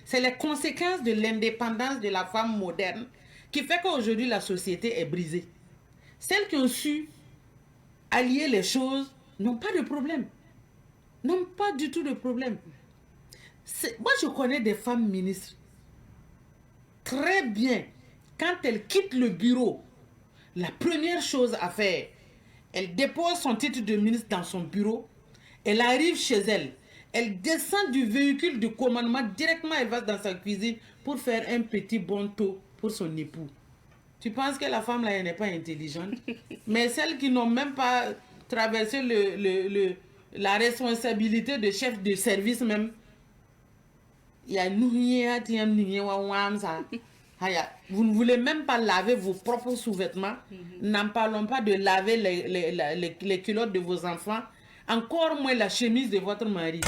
C'est les conséquences de l'indépendance de la femme moderne qui fait qu'aujourd'hui la société est brisée. Celles qui ont su allier les choses n'ont pas de problème. N'ont pas du tout de problème. Moi, je connais des femmes ministres. Très bien. Quand elles quittent le bureau, la première chose à faire, elle dépose son titre de ministre dans son bureau. Elle arrive chez elle. Elle descend du véhicule de commandement. Directement, elle va dans sa cuisine pour faire un petit bonto pour son époux. Tu penses que la femme là, elle n'est pas intelligente? Mais celles qui n'ont même pas traversé la responsabilité de chef de service même, vous ne voulez même pas laver vos propres sous-vêtements. N'en parlons pas de laver les culottes de vos enfants. Encore moins la chemise de votre mari.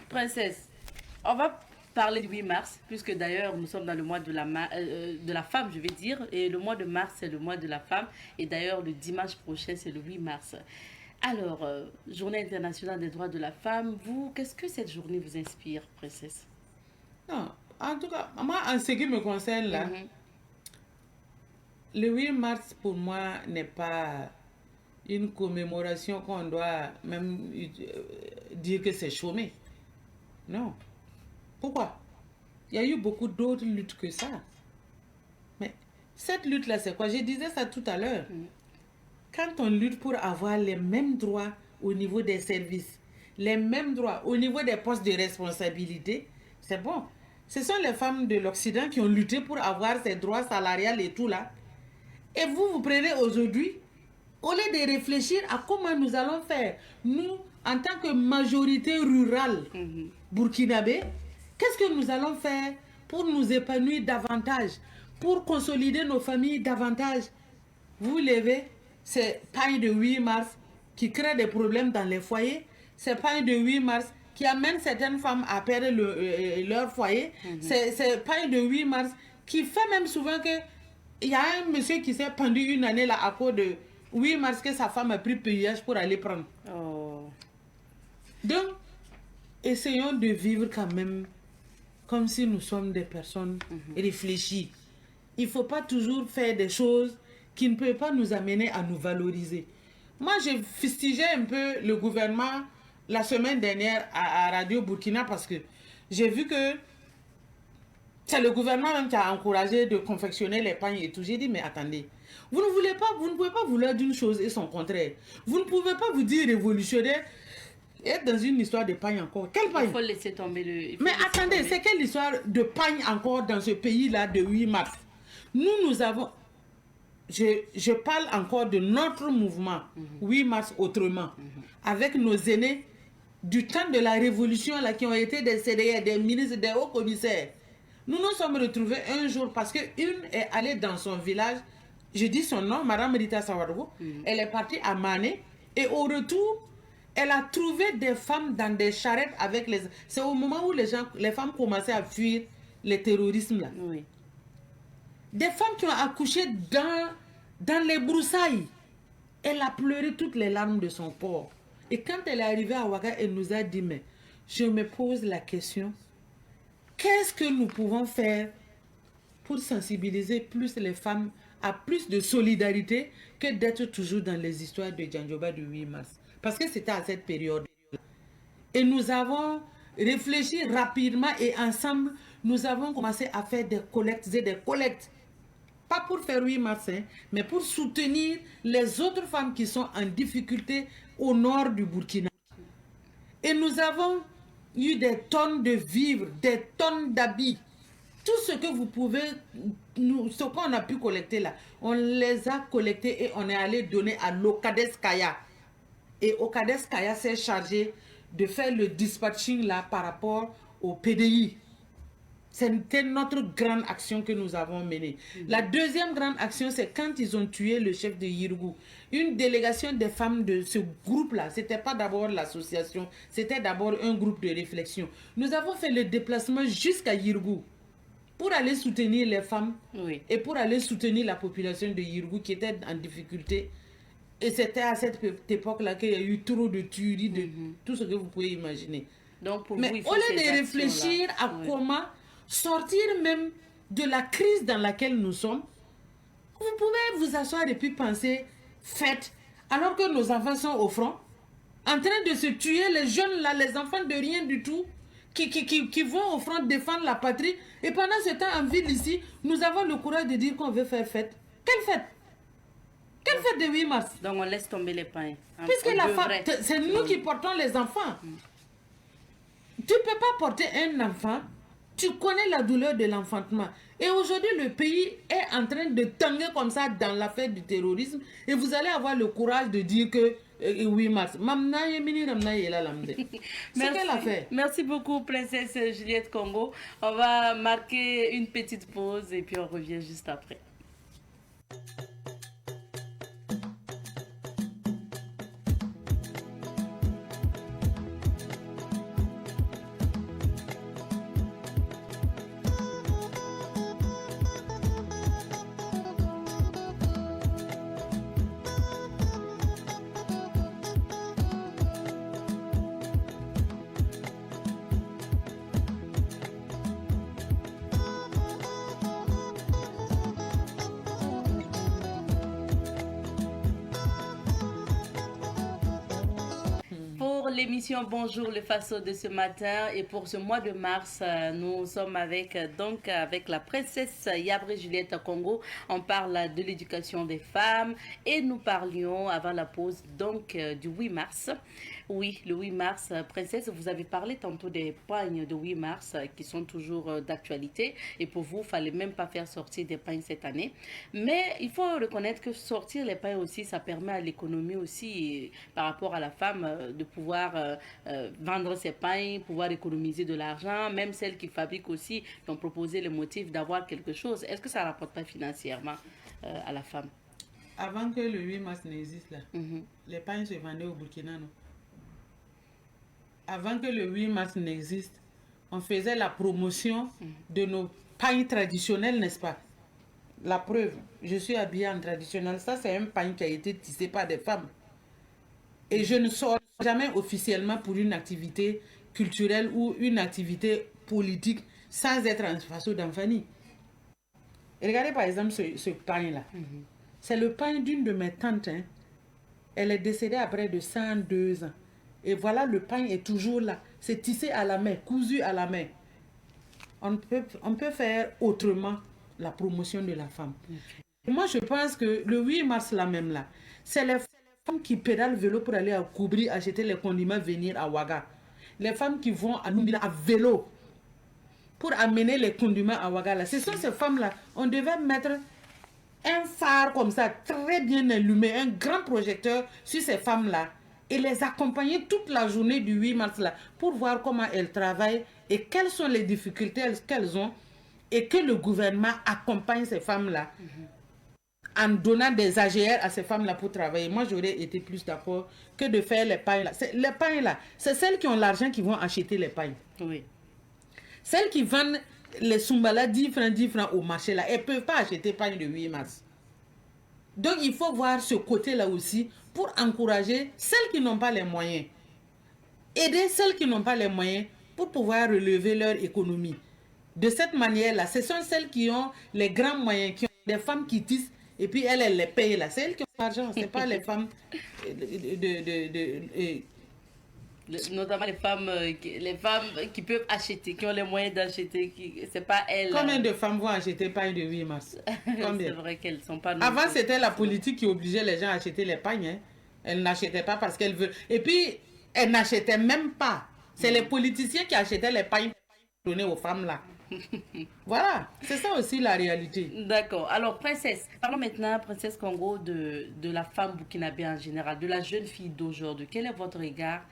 Princesse, on va parler du 8 mars, puisque d'ailleurs nous sommes dans le mois de la femme, je vais dire, et le mois de mars c'est le mois de la femme, et d'ailleurs le dimanche prochain c'est le 8 mars. Alors, Journée internationale des droits de la femme, vous, qu'est-ce que cette journée vous inspire, princesse? Non, en tout cas, moi, en ce qui me concerne là, le 8 mars pour moi n'est pas une commémoration qu'on doit même dire que c'est chômé. Non. Pourquoi? Il y a eu beaucoup d'autres luttes que ça. Mais cette lutte-là, c'est quoi? Je disais ça tout à l'heure. Quand on lutte pour avoir les mêmes droits au niveau des services, les mêmes droits au niveau des postes de responsabilité, c'est bon. Ce sont les femmes de l'Occident qui ont lutté pour avoir ces droits salariales et tout là. Et vous prenez aujourd'hui, au lieu de réfléchir à comment nous allons faire, nous, en tant que majorité rurale burkinabé, qu'est-ce que nous allons faire pour nous épanouir davantage, pour consolider nos familles davantage? Vous levez ces pagnes de 8 mars qui créent des problèmes dans les foyers, ces pagnes de 8 mars qui amènent certaines femmes à perdre leur foyer, ces pagnes de 8 mars qui fait même souvent que il y a un monsieur qui s'est pendu une année là à cause de 8 mars que sa femme a pris payage pour aller prendre. Donc, essayons de vivre quand même comme si nous sommes des personnes réfléchies. il ne faut pas toujours faire des choses qui ne peuvent pas nous amener à nous valoriser. Moi, j'ai fustigé un peu le gouvernement la semaine dernière à Radio Burkina parce que j'ai vu que c'est le gouvernement même qui a encouragé de confectionner les pagnes et tout. J'ai dit, mais attendez, vous ne pouvez pas vouloir d'une chose et son contraire. Vous ne pouvez pas vous dire révolutionnaire et être dans une histoire de pagne encore. Quelle pagne? Il faut laisser tomber le... Mais attendez, c'est quelle histoire de pagne encore dans ce pays-là de 8 mars? Nous avons... Je parle encore de notre mouvement, 8 mars autrement, avec nos aînés du temps de la révolution là, qui ont été des CDR, des ministres, des hauts commissaires. Nous nous sommes retrouvés un jour parce qu'une est allée dans son village, je dis son nom, Madame Rita Sawargo, elle est partie à Mané et au retour, elle a trouvé des femmes dans des charrettes avec les... C'est au moment où les femmes commençaient à fuir le terrorisme là. Oui. Des femmes qui ont accouché dans les broussailles. Elle a pleuré toutes les larmes de son corps. Et quand elle est arrivée à Ouaga, elle nous a dit, mais je me pose la question, qu'est-ce que nous pouvons faire pour sensibiliser plus les femmes à plus de solidarité que d'être toujours dans les histoires de Djandjoba du 8 mars. Parce que c'était à cette période. Et nous avons réfléchi rapidement et ensemble, nous avons commencé à faire des collectes et des collectes. Pas pour faire 8 mars, hein, mais pour soutenir les autres femmes qui sont en difficulté au nord du Burkina. Et nous avons eu des tonnes de vivres, des tonnes d'habits. Tout ce que vous pouvez, ce qu'on a pu collecter là, on les a collectés et on est allé donner à l'Okades Kaya. Et Okades Kaya s'est chargé de faire le dispatching là par rapport au PDI. C'était notre grande action que nous avons menée. La deuxième grande action, c'est quand ils ont tué le chef de Yirgou. Une délégation des femmes de ce groupe-là, ce n'était pas d'abord l'association, c'était d'abord un groupe de réflexion. Nous avons fait le déplacement jusqu'à Yirgou pour aller soutenir les femmes et pour aller soutenir la population de Yirgou qui était en difficulté. Et c'était à cette époque-là qu'il y a eu trop de tueries, de tout ce que vous pouvez imaginer. Donc pour mais vous, il faut au lieu ces de réfléchir à comment sortir même de la crise dans laquelle nous sommes, vous pouvez vous asseoir et puis penser fête, alors que nos enfants sont au front, en train de se tuer, les jeunes là, les enfants de rien du tout, qui vont au front défendre la patrie. Et pendant ce temps, en ville ici, nous avons le courage de dire qu'on veut faire fête. Quelle fête? Quelle fête de 8 mars? Donc on laisse tomber les pains. Puisque la femme, c'est nous qui portons les enfants. Tu ne peux pas porter un enfant, tu connais la douleur de l'enfantement. Et aujourd'hui, le pays est en train de tanguer comme ça dans l'affaire du terrorisme. Et vous allez avoir le courage de dire que 8 mars. Merci beaucoup, Princesse Juliette Congo. On va marquer une petite pause et puis on revient juste après. L'émission Bonjour le Faso de ce matin et pour ce mois de mars, nous sommes avec la princesse Yabré Juliette Congo. On parle de l'éducation des femmes et nous parlions avant la pause du 8 mars. Oui, le 8 mars, princesse, vous avez parlé tantôt des pagnes de 8 mars qui sont toujours d'actualité et pour vous, il ne fallait même pas faire sortir des pagnes cette année. Mais il faut reconnaître que sortir les pagnes aussi, ça permet à l'économie aussi par rapport à la femme de pouvoir vendre ses pains, pouvoir économiser de l'argent, même celles qui fabriquent aussi ont proposé le motif d'avoir quelque chose. Est-ce que ça ne rapporte pas financièrement à la femme? Avant que le 8 mars n'existe là, les pains se vendaient au Burkina, non? Avant que le 8 mars n'existe, on faisait la promotion de nos pains traditionnels, n'est-ce pas? La preuve, je suis habillée en traditionnel. Ça, c'est un pain qui a été tissé par des femmes. Et je ne sors jamais officiellement pour une activité culturelle ou une activité politique sans être en façon d'enfanie. Regardez par exemple ce pain-là. C'est le pain d'une de mes tantes. Hein. Elle est décédée après de 102 ans. Et voilà, le pain est toujours là. C'est tissé à la main, cousu à la main. On peut faire autrement la promotion de la femme. Moi, je pense que le 8 mars, là même, là, c'est les femmes qui pédalent vélo pour aller à Koubri acheter les condiments, venir à Ouaga. Les femmes qui vont à Noumbila à vélo pour amener les condiments à Ouaga. Là. Ce sont ces femmes-là. On devait mettre un phare comme ça, très bien allumé, un grand projecteur sur ces femmes-là et les accompagner toute la journée du 8 mars là pour voir comment elles travaillent et quelles sont les difficultés qu'elles ont et que le gouvernement accompagne ces femmes-là en donnant des AGR à ces femmes-là pour travailler. Moi, j'aurais été plus d'accord que de faire les pains là. Les pains là, c'est celles qui ont l'argent qui vont acheter les pains. Oui. Celles qui vendent les Soumbala 10 francs au marché là, elles ne peuvent pas acheter pain de 8 mars. Donc, il faut voir ce côté-là aussi pour encourager celles qui n'ont pas les moyens. Aider celles qui n'ont pas les moyens pour pouvoir relever leur économie. De cette manière-là, ce sont celles qui ont les grands moyens, qui ont des femmes qui tissent et puis elles les payent là. C'est elles qui ont l'argent, ce n'est pas les femmes notamment les femmes qui peuvent acheter, qui ont les moyens d'acheter, c'est pas elles. Combien de femmes vont acheter pain de 8 mars? C'est vrai qu'elles sont pas. Avant, c'était la politique qui obligeait les gens à acheter les pagnes. Hein. Elles n'achetaient pas parce qu'elles veulent. Et puis, elles n'achetaient même pas. C'est les politiciens qui achetaient les pagnes données aux femmes là. Voilà, c'est ça aussi la réalité. D'accord. Alors, princesse, parlons maintenant, princesse Congo, de la femme burkinabé en général, de la jeune fille d'aujourd'hui. Quel est votre regard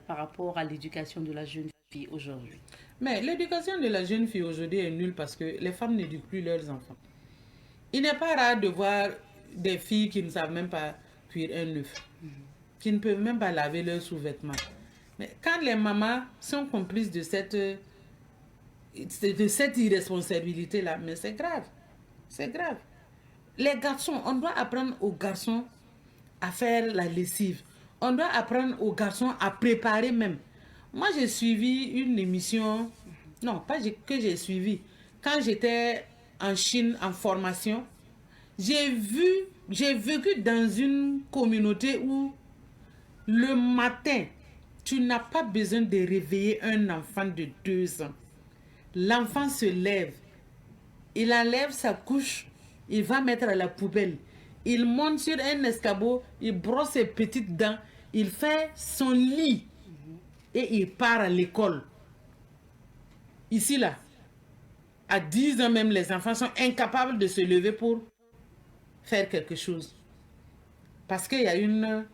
par rapport à l'éducation de la jeune fille aujourd'hui? Mais l'éducation de la jeune fille aujourd'hui est nulle parce que les femmes n'éduquent plus leurs enfants. Il n'est pas rare de voir des filles qui ne savent même pas cuire un œuf, qui ne peuvent même pas laver leurs sous-vêtements. Mais quand les mamans sont complices de cette irresponsabilité-là, mais c'est grave. C'est grave. Les garçons, on doit apprendre aux garçons à faire la lessive. On doit apprendre aux garçons à préparer même. Moi, j'ai suivi une émission, non, pas que j'ai suivi. Quand j'étais en Chine en formation, j'ai vécu dans une communauté où le matin, tu n'as pas besoin de réveiller un enfant de 2 ans. L'enfant se lève, il enlève sa couche, il va mettre à la poubelle. Il monte sur un escabeau, il brosse ses petites dents, il fait son lit et il part à l'école. Ici, là, à 10 ans même, les enfants sont incapables de se lever pour faire quelque chose. Parce qu'il y a une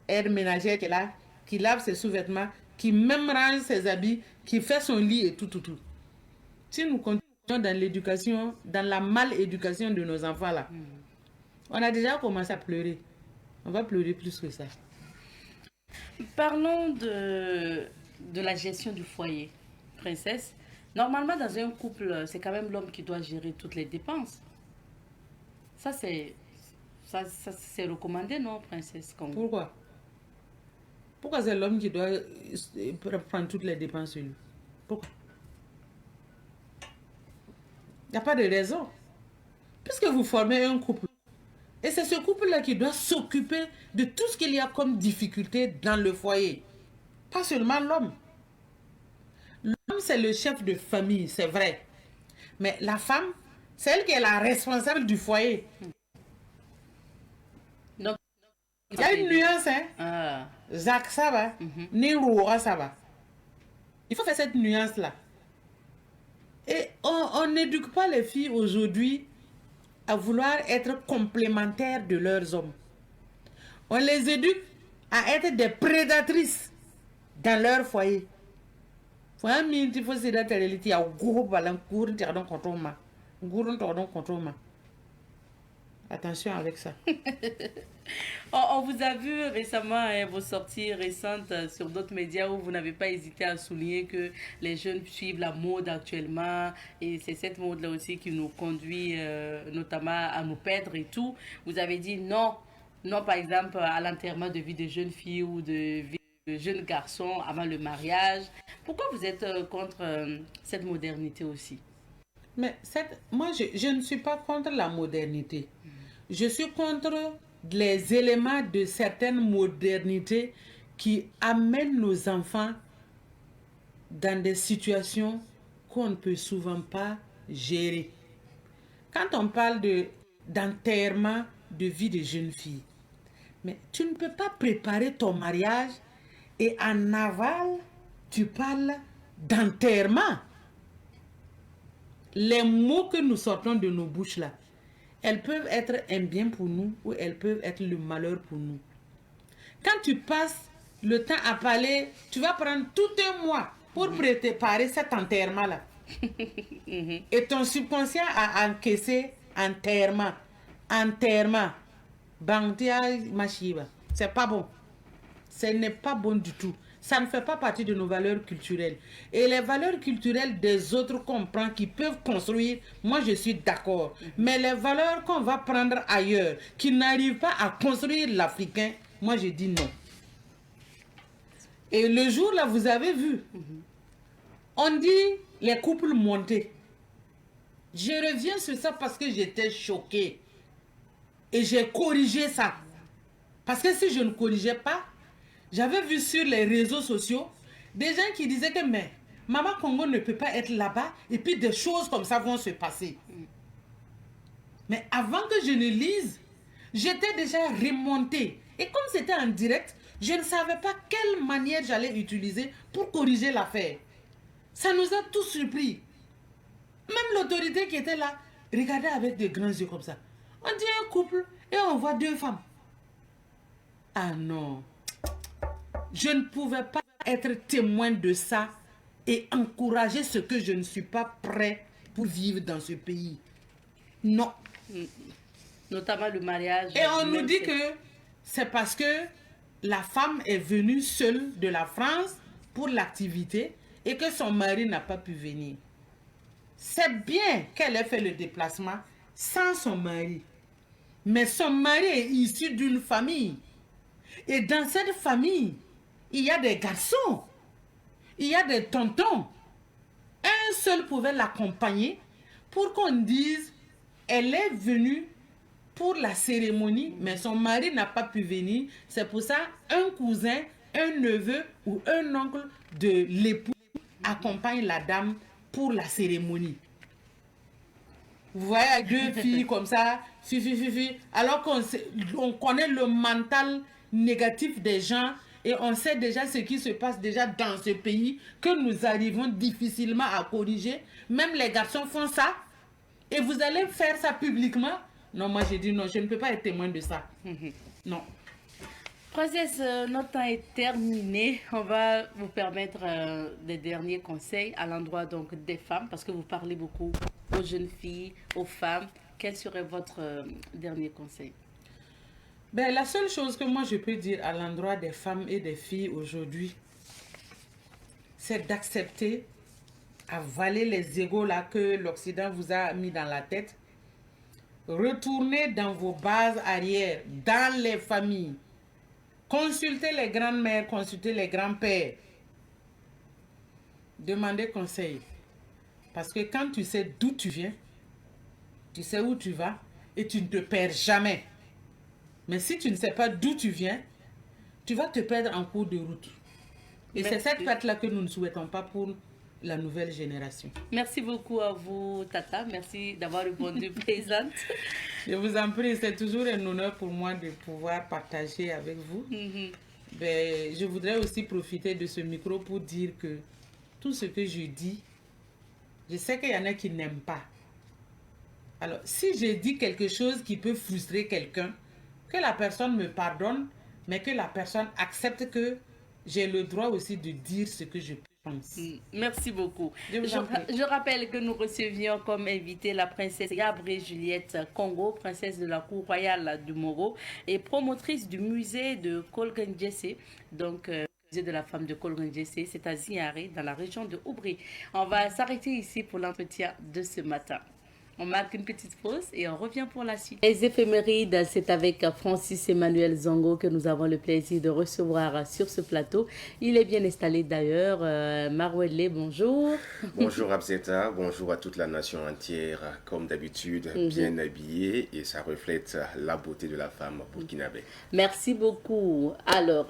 aide ménagère qui est là, qui lave ses sous-vêtements, qui même range ses habits, qui fait son lit et tout. Si nous continuons dans l'éducation, dans la mal-éducation de nos enfants là, on a déjà commencé à pleurer. On va pleurer plus que ça. Parlons de la gestion du foyer, princesse. Normalement, dans un couple, c'est quand même l'homme qui doit gérer toutes les dépenses. Ça, c'est recommandé, non, princesse? Pourquoi? Pourquoi c'est l'homme qui doit prendre toutes les dépenses sur lui? Pourquoi? Il n'y a pas de raison. Puisque vous formez un couple, et c'est ce couple-là qui doit s'occuper de tout ce qu'il y a comme difficulté dans le foyer. Pas seulement l'homme. L'homme, c'est le chef de famille, c'est vrai. Mais la femme, c'est elle qui est la responsable du foyer. Donc, il y a une nuance, hein? Ah. Zach, ça va. Niroura, ça va. Il faut faire cette nuance-là. Et on n'éduque pas les filles aujourd'hui à vouloir être complémentaires de leurs hommes. On les éduque à être des prédatrices dans leur foyer. Attention avec ça. On vous a vu récemment, vos sorties récentes sur d'autres médias où vous n'avez pas hésité à souligner que les jeunes suivent la mode actuellement et c'est cette mode-là aussi qui nous conduit notamment à nous perdre et tout. Vous avez dit non, par exemple à l'enterrement de vie de jeunes filles ou de vie de jeunes garçons avant le mariage. Pourquoi vous êtes contre cette modernité aussi? Mais moi, je ne suis pas contre la modernité. Je suis contre les éléments de certaines modernités qui amènent nos enfants dans des situations qu'on ne peut souvent pas gérer. Quand on parle d'enterrement de vie de jeune fille, mais tu ne peux pas préparer ton mariage et en aval, tu parles d'enterrement. Les mots que nous sortons de nos bouches là, elles peuvent être un bien pour nous ou elles peuvent être le malheur pour nous. Quand tu passes le temps à parler, tu vas prendre tout un mois pour préparer cet enterrement-là. Et ton subconscient a encaissé enterrement. Enterrement. C'est pas bon. Ce n'est pas bon du tout. Ça ne fait pas partie de nos valeurs culturelles. Et les valeurs culturelles des autres qu'on prend, qui peuvent construire, moi je suis d'accord. Mais les valeurs qu'on va prendre ailleurs, qui n'arrivent pas à construire l'Africain, moi je dis non. Et le jour là, vous avez vu, on dit les couples montés. Je reviens sur ça parce que j'étais choquée. Et j'ai corrigé ça. Parce que si je ne corrigeais pas, j'avais vu sur les réseaux sociaux des gens qui disaient que mais Maman Congo ne peut pas être là-bas et puis des choses comme ça vont se passer. Mais avant que je ne lise, j'étais déjà remontée. Et comme c'était en direct, je ne savais pas quelle manière j'allais utiliser pour corriger l'affaire. Ça nous a tous surpris. Même l'autorité qui était là regardait avec des grands yeux comme ça. On dit un couple et on voit deux femmes. Ah non. Je ne pouvais pas être témoin de ça et encourager ce que je ne suis pas prêt pour vivre dans ce pays. Non. Notamment le mariage. Et on nous dit que c'est parce que la femme est venue seule de la France pour l'activité et que son mari n'a pas pu venir. C'est bien qu'elle ait fait le déplacement sans son mari. Mais son mari est issu d'une famille. Et dans cette famille, il y a des garçons. Il y a des tontons. Un seul pouvait l'accompagner pour qu'on dise elle est venue pour la cérémonie, mais son mari n'a pas pu venir. C'est pour ça un cousin, un neveu ou un oncle de l'époux accompagne la dame pour la cérémonie. Vous voyez deux filles comme ça, alors qu'on connaît le mental négatif des gens et on sait déjà ce qui se passe déjà dans ce pays que nous arrivons difficilement à corriger. Même les garçons font ça et vous allez faire ça publiquement. Non, moi j'ai dit non, je ne peux pas être témoin de ça. Non. Princesse, notre temps est terminé. On va vous permettre des derniers conseils à l'endroit donc des femmes, parce que vous parlez beaucoup aux jeunes filles, aux femmes. Quel serait votre dernier conseil? Ben, la seule chose que moi je peux dire à l'endroit des femmes et des filles aujourd'hui, c'est d'accepter, avaler les égos là que l'Occident vous a mis dans la tête. Retournez dans vos bases arrière, dans les familles. Consultez les grandes-mères, consultez les grands-pères. Demandez conseil. Parce que quand tu sais d'où tu viens, tu sais où tu vas et tu ne te perds jamais. Mais si tu ne sais pas d'où tu viens, tu vas te perdre en cours de route. Et c'est cette perte-là que nous ne souhaitons pas pour la nouvelle génération. Merci beaucoup à vous, Tata. Merci d'avoir répondu présente. Je vous en prie, c'est toujours un honneur pour moi de pouvoir partager avec vous. Ben, je voudrais aussi profiter de ce micro pour dire que tout ce que je dis, je sais qu'il y en a qui n'aiment pas. Alors, si je dis quelque chose qui peut frustrer quelqu'un, que la personne me pardonne, mais que la personne accepte que j'ai le droit aussi de dire ce que je pense. Merci beaucoup. Je rappelle que nous recevions comme invitée la princesse Gabrielle Juliette Congo, princesse de la cour royale du Moro et promotrice du musée de Kolgengese, donc musée de la femme de Kolgengese, c'est à Ziaré, dans la région de Oubri. On va s'arrêter ici pour l'entretien de ce matin. On marque une petite pause et on revient pour la suite. Les éphémérides, c'est avec Francis Emmanuel Zongo que nous avons le plaisir de recevoir sur ce plateau. Il est bien installé d'ailleurs. Marouelle, bonjour. Bonjour Abzeta, bonjour à toute la nation entière. Comme d'habitude, bien habillée et ça reflète la beauté de la femme burkinabé. Merci beaucoup. Alors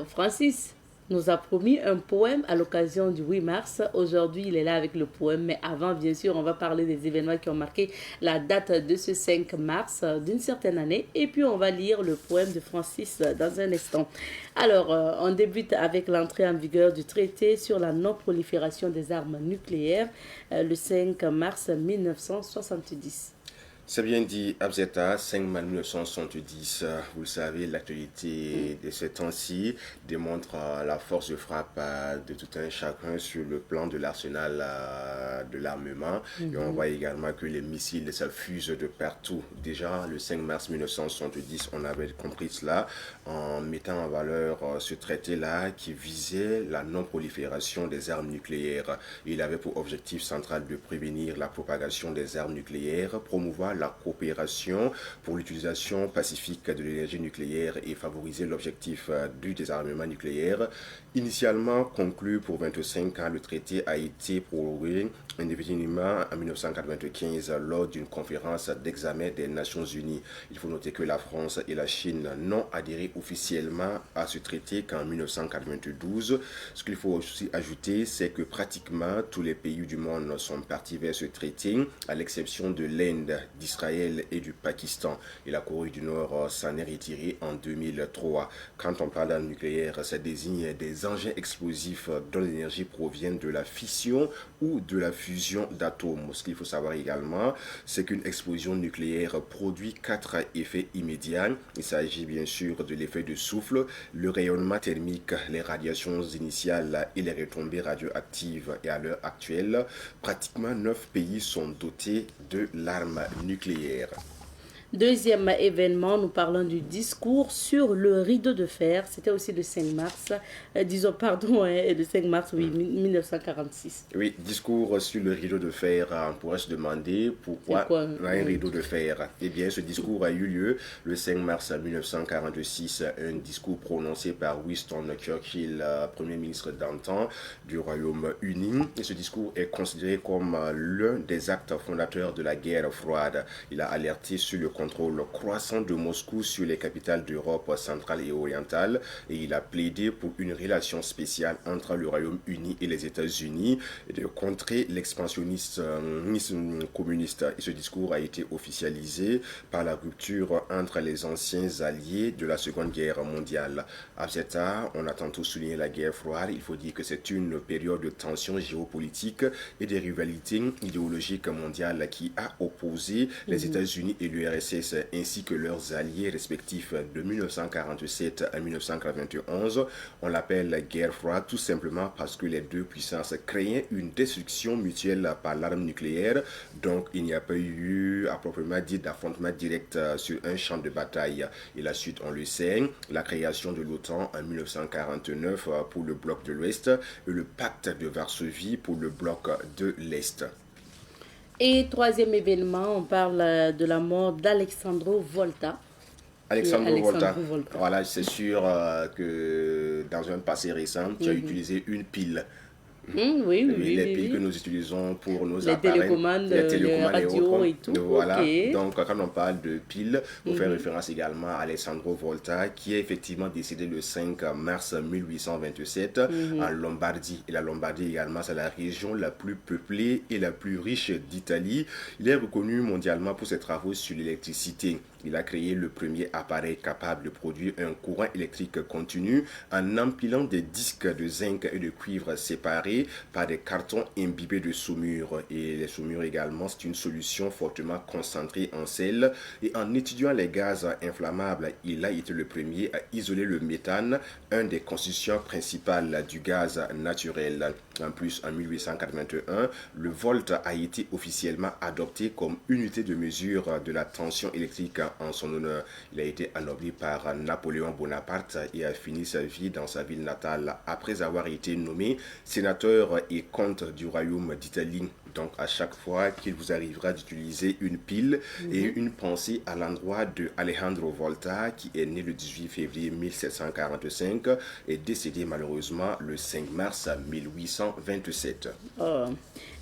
Francis nous a promis un poème à l'occasion du 8 mars. Aujourd'hui, il est là avec le poème, mais avant, bien sûr, on va parler des événements qui ont marqué la date de ce 5 mars d'une certaine année. Et puis, on va lire le poème de Francis dans un instant. Alors, on débute avec l'entrée en vigueur du traité sur la non-prolifération des armes nucléaires le 5 mars 1970. C'est bien dit, Abzeta, 5 mai 1970, vous le savez, l'actualité de ces temps-ci démontre la force de frappe de tout un chacun sur le plan de l'arsenal de l'armement. Et on voit également que les missiles fusent de partout. Déjà, le 5 mars 1970, on avait compris cela en mettant en valeur ce traité-là qui visait la non-prolifération des armes nucléaires. Il avait pour objectif central de prévenir la propagation des armes nucléaires, promouvoir la coopération pour l'utilisation pacifique de l'énergie nucléaire et favoriser l'objectif du désarmement nucléaire. Initialement conclu pour 25 ans, le traité a été prorogé indéfiniment en 1995 lors d'une conférence d'examen des Nations Unies. Il faut noter que la France et la Chine n'ont adhéré officiellement à ce traité qu'en 1992. Ce qu'il faut aussi ajouter, c'est que pratiquement tous les pays du monde sont partis vers ce traité, à l'exception de l'Inde, d'Israël et du Pakistan. Et la Corée du Nord s'en est retirée en 2003. Quand on parle d'un nucléaire, ça désigne des engins explosifs dont l'énergie provient de la fission ou de la fusion d'atomes. Ce qu'il faut savoir également, c'est qu'une explosion nucléaire produit 4 effets immédiats. Il s'agit bien sûr de l'effet de souffle, le rayonnement thermique, les radiations initiales et les retombées radioactives. Et à l'heure actuelle, pratiquement 9 pays sont dotés de l'arme nucléaire. Deuxième événement, nous parlons du discours sur le rideau de fer. C'était aussi le 5 mars, le 5 mars, oui, 1946. Oui, discours sur le rideau de fer. On pourrait se demander pourquoi on a un rideau de fer. Eh bien, ce discours a eu lieu le 5 mars 1946, un discours prononcé par Winston Churchill, Premier ministre d'antan du Royaume-Uni. Et ce discours est considéré comme l'un des actes fondateurs de la guerre froide. Il a alerté sur le contrôle croissant de Moscou sur les capitales d'Europe centrale et orientale et il a plaidé pour une relation spéciale entre le Royaume-Uni et les États-Unis et de contrer l'expansionnisme communiste. Et ce discours a été officialisé par la rupture entre les anciens alliés de la Seconde Guerre mondiale. À cet art, on a tantôt souligné la guerre froide. Il faut dire que c'est une période de tension géopolitique et de rivalités idéologiques mondiales qui a opposé les États-Unis et l'URSS ainsi que leurs alliés respectifs de 1947 à 1991. On l'appelle guerre froide tout simplement parce que les deux puissances créaient une destruction mutuelle par l'arme nucléaire. Donc il n'y a pas eu à proprement dit d'affrontement direct sur un champ de bataille. Et la suite, on le sait, la création de l'OTAN en 1949 pour le bloc de l'Ouest et le pacte de Varsovie pour le bloc de l'Est. Et troisième événement, on parle de la mort d'Alexandro Volta. Alexandro Volta. Voilà, c'est sûr que dans un passé récent, tu as utilisé une pile. Les piles que nous utilisons pour nos appareils, les radios et tout. Voilà. Donc, quand on parle de piles, on fait référence également à Alessandro Volta, qui est effectivement décédé le 5 mars 1827 en Lombardie. Et la Lombardie également, c'est la région la plus peuplée et la plus riche d'Italie. Il est reconnu mondialement pour ses travaux sur l'électricité. Il a créé le premier appareil capable de produire un courant électrique continu en empilant des disques de zinc et de cuivre séparés par des cartons imbibés de saumure. Et les saumures également, c'est une solution fortement concentrée en sel. Et en étudiant les gaz inflammables, il a été le premier à isoler le méthane, un des constituants principales du gaz naturel. En plus, en 1881, le volt a été officiellement adopté comme unité de mesure de la tension électrique en son honneur. Il a été anobli par Napoléon Bonaparte et a fini sa vie dans sa ville natale après avoir été nommé sénateur et comte du royaume d'Italie. Donc à chaque fois qu'il vous arrivera d'utiliser une pile et une pensée à l'endroit de Alejandro Volta, qui est né le 18 février 1745 et décédé malheureusement le 5 mars 1827. Oh.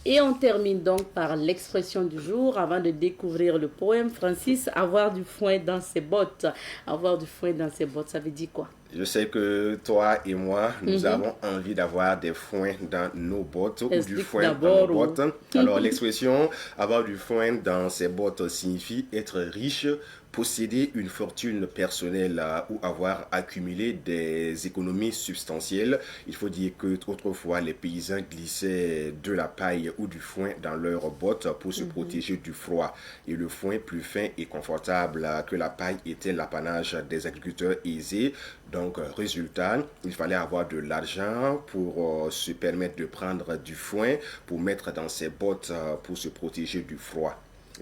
Et on termine donc par l'expression du jour avant de découvrir le poème. Francis, avoir du foin dans ses bottes. Avoir du foin dans ses bottes, ça veut dire quoi? Je sais que toi et moi, nous avons envie d'avoir des foins dans nos bottes ou du foin dans nos bottes. Alors l'expression avoir du foin dans ses bottes signifie être riche, posséder une fortune personnelle ou avoir accumulé des économies substantielles. Il faut dire que autrefois les paysans glissaient de la paille ou du foin dans leurs bottes pour se protéger du froid. Et le foin plus fin et confortable que la paille était l'apanage des agriculteurs aisés. Donc, résultat, il fallait avoir de l'argent pour se permettre de prendre du foin, pour mettre dans ses bottes pour se protéger du froid.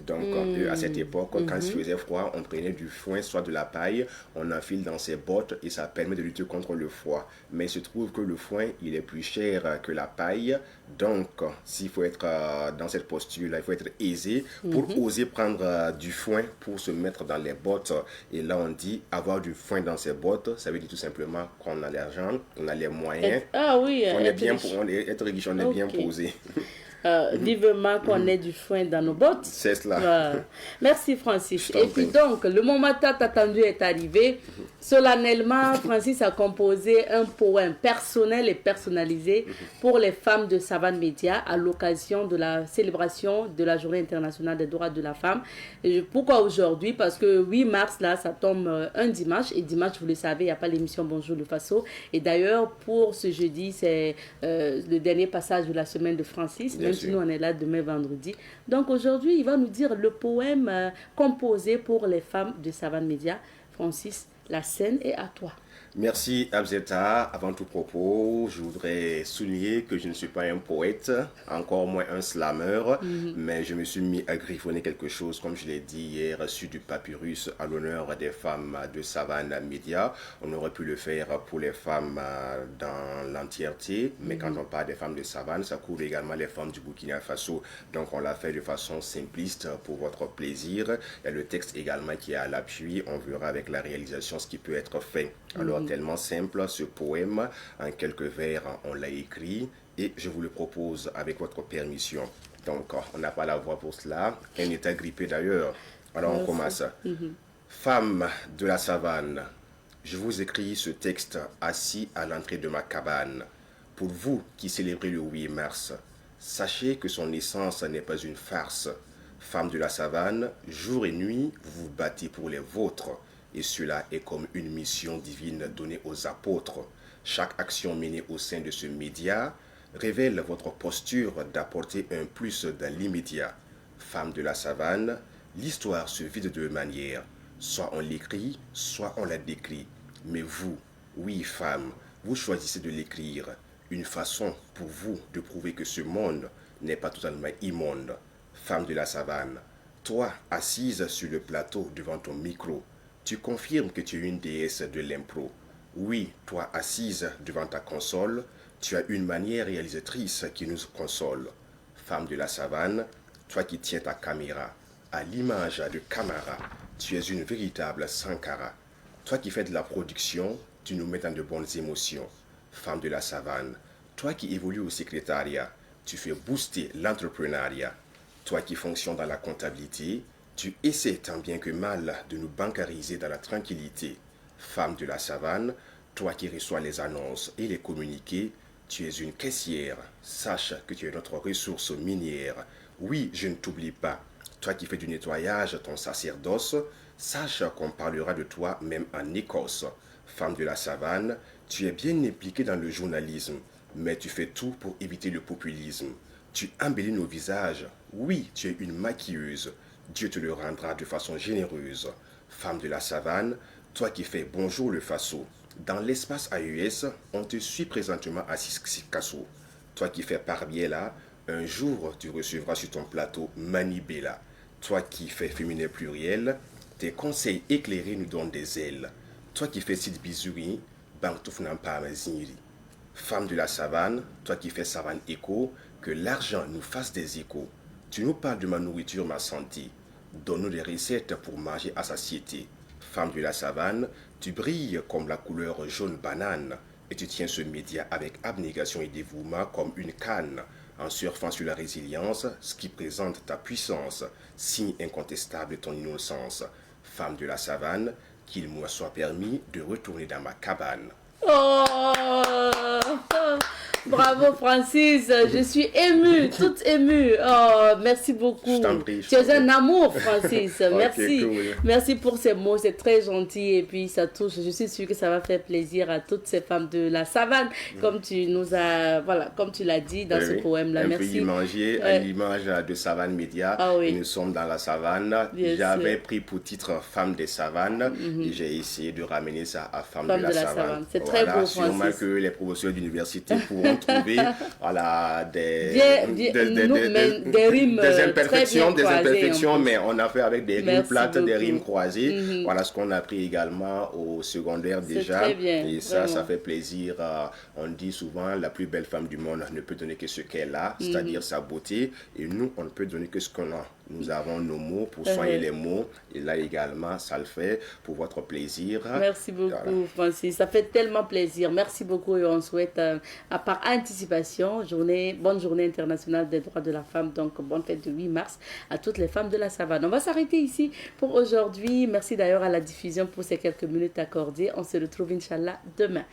Donc, à cette époque, quand il faisait froid, on prenait du foin, soit de la paille, on enfile dans ses bottes et ça permet de lutter contre le froid. Mais il se trouve que le foin, il est plus cher que la paille. Donc, s'il faut être dans cette posture-là, il faut être aisé pour oser prendre du foin pour se mettre dans les bottes. Et là, on dit avoir du foin dans ses bottes, ça veut dire tout simplement qu'on a l'argent, on a les moyens. On est bien riche, on est bien posé. Vivement qu'on ait du foin dans nos bottes. C'est cela. Merci Francis. Et puis donc, le moment tant attendu est arrivé. Solennellement, Francis a composé un poème personnel et personnalisé pour les femmes de Savane Média à l'occasion de la célébration de la Journée internationale des droits de la femme. Et pourquoi aujourd'hui? Parce que 8 mars, là, ça tombe un dimanche. Et dimanche, vous le savez, il n'y a pas l'émission Bonjour le Faso. Et d'ailleurs, pour ce jeudi, c'est le dernier passage de la semaine de Francis. Même si nous, on est là demain vendredi. Donc aujourd'hui, il va nous dire le poème composé pour les femmes de Savane Média. Francis, la scène est à toi. Merci Abzeta. Avant tout propos, je voudrais souligner que je ne suis pas un poète, encore moins un slammer, mais je me suis mis à griffonner quelque chose, comme je l'ai dit hier, sur du papyrus à l'honneur des femmes de Savane Média. On aurait pu le faire pour les femmes dans l'entièreté, mais quand on parle des femmes de Savane, ça couvre également les femmes du Burkina Faso. Donc on l'a fait de façon simpliste pour votre plaisir. Il y a le texte également qui est à l'appui. On verra avec la réalisation ce qui peut être fait. Alors, tellement simple, ce poème, en quelques vers, on l'a écrit et je vous le propose avec votre permission. Donc, on n'a pas la voix pour cela. Elle est agrippée d'ailleurs. Alors, on commence. Femme de la savane, je vous écris ce texte assis à l'entrée de ma cabane. Pour vous qui célébrez le 8 mars, sachez que son naissance n'est pas une farce. Femme de la savane, jour et nuit, vous vous battez pour les vôtres. Et cela est comme une mission divine donnée aux apôtres. Chaque action menée au sein de ce média révèle votre posture d'apporter un plus dans l'immédiat. Femme de la savane, l'histoire se vit de deux manières. Soit on l'écrit, soit on la décrit. Mais vous, oui femme, vous choisissez de l'écrire. Une façon pour vous de prouver que ce monde n'est pas totalement immonde. Femme de la savane, toi assise sur le plateau devant ton micro, tu confirmes que tu es une déesse de l'impro. Oui, toi assise devant ta console, tu as une manière réalisatrice qui nous console. Femme de la savane, toi qui tiens ta caméra, à l'image de Camara, tu es une véritable Sankara. Toi qui fais de la production, tu nous mets dans de bonnes émotions. Femme de la savane, toi qui évolues au secrétariat, tu fais booster l'entrepreneuriat. Toi qui fonctionnes dans la comptabilité, tu essaies tant bien que mal de nous bancariser dans la tranquillité. Femme de la savane, toi qui reçois les annonces et les communiqués, tu es une caissière. Sache que tu es notre ressource minière. Oui, je ne t'oublie pas. Toi qui fais du nettoyage ton sacerdoce, sache qu'on parlera de toi même en Écosse. Femme de la savane, tu es bien impliquée dans le journalisme, mais tu fais tout pour éviter le populisme. Tu embellis nos visages. Oui, tu es une maquilleuse. Dieu te le rendra de façon généreuse. Femme de la savane, toi qui fais bonjour le Faso. Dans l'espace AES, on te suit présentement à Sikasso. Toi qui fais Parbiela, un jour tu recevras sur ton plateau Manibela. Toi qui fais féminin pluriel, Tes conseils éclairés nous donnent des ailes. Toi qui fais Sidi Bizouri, Bangtouf Nampa Maziri. Femme de la savane, toi qui fais savane écho, que l'argent nous fasse des échos. Tu nous parles de ma nourriture, ma santé. Donne-nous des recettes pour manger à satiété. Femme de la savane, tu brilles comme la couleur jaune banane et tu tiens ce média avec abnégation et dévouement comme une canne, en surfant sur la résilience, ce qui présente ta puissance, signe incontestable de ton innocence. Femme de la savane, qu'il me soit permis de retourner dans ma cabane. Oh, bravo Francis, je suis émue, toute émue. Oh, merci beaucoup. Je t'en prie. Tu es un amour, Francis. Merci. Cool. Merci pour ces mots, c'est très gentil et puis ça touche. Je suis sûre que ça va faire plaisir à toutes ces femmes de la savane, comme tu nous as, voilà, comme tu l'as dit dans ce poème-là. Merci. Un peu imagé à l'image de Savane Média. Ah oui. Nous sommes dans la savane. J'avais pris pour titre Femme des savanes et j'ai essayé de ramener ça à Femme de la savane. C'est très beau, sûrement Francis. que les professeurs d'université pourront trouver voilà, des rimes, des imperfections, très bien croisées, mais on a fait avec des rimes Merci plates, beaucoup. des rimes croisées. Voilà ce qu'on a appris également au secondaire déjà. Très bien, et ça, vraiment. ça fait plaisir. On dit souvent la plus belle femme du monde ne peut donner que ce qu'elle a, c'est-à-dire sa beauté. Et nous, on ne peut donner que ce qu'on a. Nous avons nos mots pour soigner les mots. Et là également, ça le fait pour votre plaisir. Merci beaucoup, voilà. Francis. Ça fait tellement plaisir. Merci beaucoup et on souhaite, par anticipation, bonne journée internationale des droits de la femme. Donc, bonne fête du 8 mars à toutes les femmes de la savane. On va s'arrêter ici pour aujourd'hui. Merci d'ailleurs à la diffusion pour ces quelques minutes accordées. On se retrouve, Inch'Allah, demain.